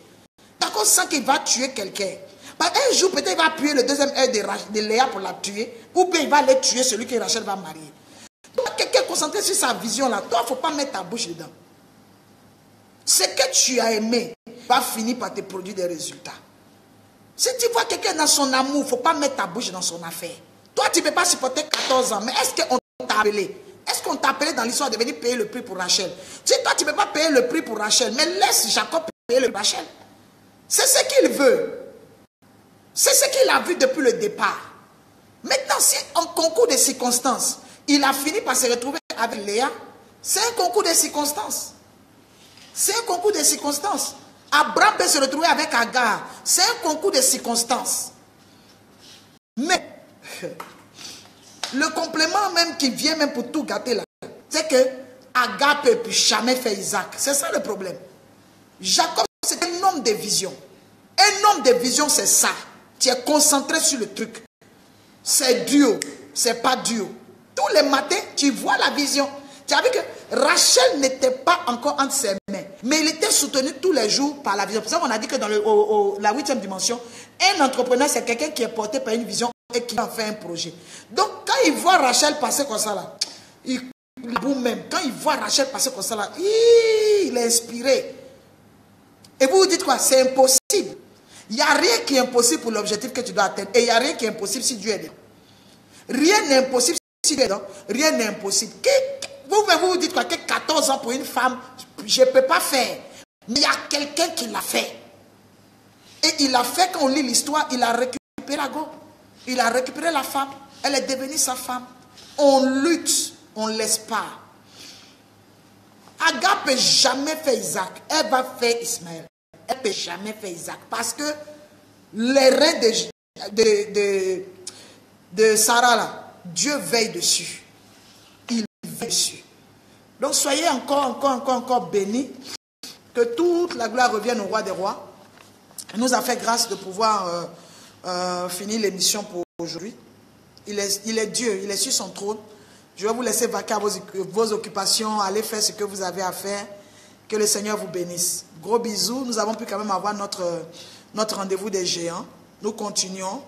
Jacob sent qu'il va tuer quelqu'un. Un jour, peut-être il va appuyer le deuxième œil de Léa pour la tuer. Ou bien il va aller tuer celui que Rachel va marier. Donc, quelqu'un concentré sur sa vision là. Toi, il ne faut pas mettre ta bouche dedans. Ce que tu as aimé va finir par te produire des résultats. Si tu vois quelqu'un dans son amour, il ne faut pas mettre ta bouche dans son affaire. Toi, tu ne peux pas supporter 14 ans. Mais est-ce qu'on t'a appelé? Est-ce qu'on t'a appelé dans l'histoire de venir payer le prix pour Rachel? Si toi, tu ne peux pas payer le prix pour Rachel, mais laisse Jacob payer le prix pour Rachel. C'est ce qu'il veut. C'est ce qu'il a vu depuis le départ. Maintenant, si en concours de circonstances, il a fini par se retrouver avec Léa, c'est un concours de circonstances. C'est un concours de circonstances. Abraham peut se retrouver avec Agar. C'est un concours de circonstances. Mais, le complément même qui vient même pour tout gâter là, c'est que Agar ne peut plus jamais faire Isaac. C'est ça le problème. Jacob, c'est un homme de vision. Un homme de vision, c'est ça. Tu es concentré sur le truc. C'est dur, c'est pas dur. Tous les matins, tu vois la vision. Tu as vu que Rachel n'était pas encore entre ses mains, mais il était soutenu tous les jours par la vision. C'est pour ça qu'on a dit que dans la 8e dimension, un entrepreneur, c'est quelqu'un qui est porté par une vision et qui en fait un projet. Donc, quand il voit Rachel passer comme ça, là, il boum même. Quand il voit Rachel passer comme ça, là, il est inspiré. Et vous vous dites quoi? C'est impossible. Il n'y a rien qui est impossible pour l'objectif que tu dois atteindre. Et il n'y a rien qui est impossible si Dieu est dedans. Rien n'est impossible si Dieu est dedans. Rien n'est impossible. Vous vous dites quoi? Que 14 ans pour une femme, je ne peux pas faire. Mais il y a quelqu'un qui l'a fait. Et il l'a fait quand on lit l'histoire, il a récupéré la go. Il a récupéré la femme. Elle est devenue sa femme. On lutte, on ne laisse pas. Agar ne peut jamais faire Isaac. Elle va faire Ismaël. Elle ne peut jamais faire Isaac. Parce que les reins de Sarah, là, Dieu veille dessus. Il veille dessus. Donc soyez encore bénis. Que toute la gloire revienne au roi des rois. Il nous a fait grâce de pouvoir finir l'émission pour aujourd'hui. Il est Dieu, il est sur son trône. Je vais vous laisser vaquer à vos occupations, allez faire ce que vous avez à faire. Que le Seigneur vous bénisse. Gros bisous. Nous avons pu quand même avoir notre rendez-vous des géants. Nous continuons.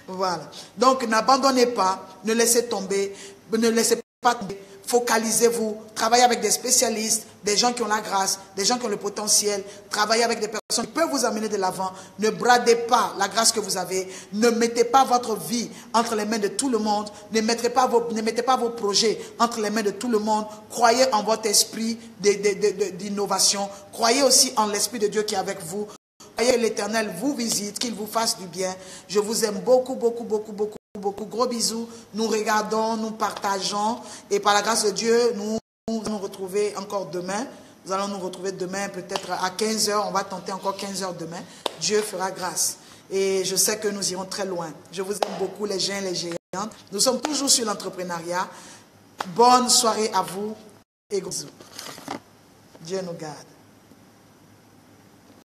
Voilà. Donc, n'abandonnez pas. Ne laissez tomber. Ne laissez pas tomber. Focalisez-vous. Travaillez avec des spécialistes, des gens qui ont la grâce, des gens qui ont le potentiel. Travaillez avec des personnes qui peuvent vous amener de l'avant. Ne bradez pas la grâce que vous avez. Ne mettez pas votre vie entre les mains de tout le monde. Ne mettez pas vos projets entre les mains de tout le monde. Croyez en votre esprit d'innovation. Croyez aussi en l'Esprit de Dieu qui est avec vous. Croyez que l'Éternel vous visite, qu'il vous fasse du bien. Je vous aime beaucoup, beaucoup, beaucoup, beaucoup. Beaucoup gros bisous, nous regardons, nous partageons et par la grâce de Dieu, nous allons nous retrouver encore demain. Nous allons nous retrouver demain peut-être à 15 h, on va tenter encore 15 h demain. Dieu fera grâce et je sais que nous irons très loin. Je vous aime beaucoup les gens et les géantes. Nous sommes toujours sur l'entrepreneuriat. Bonne soirée à vous et gros bisous. Dieu nous garde.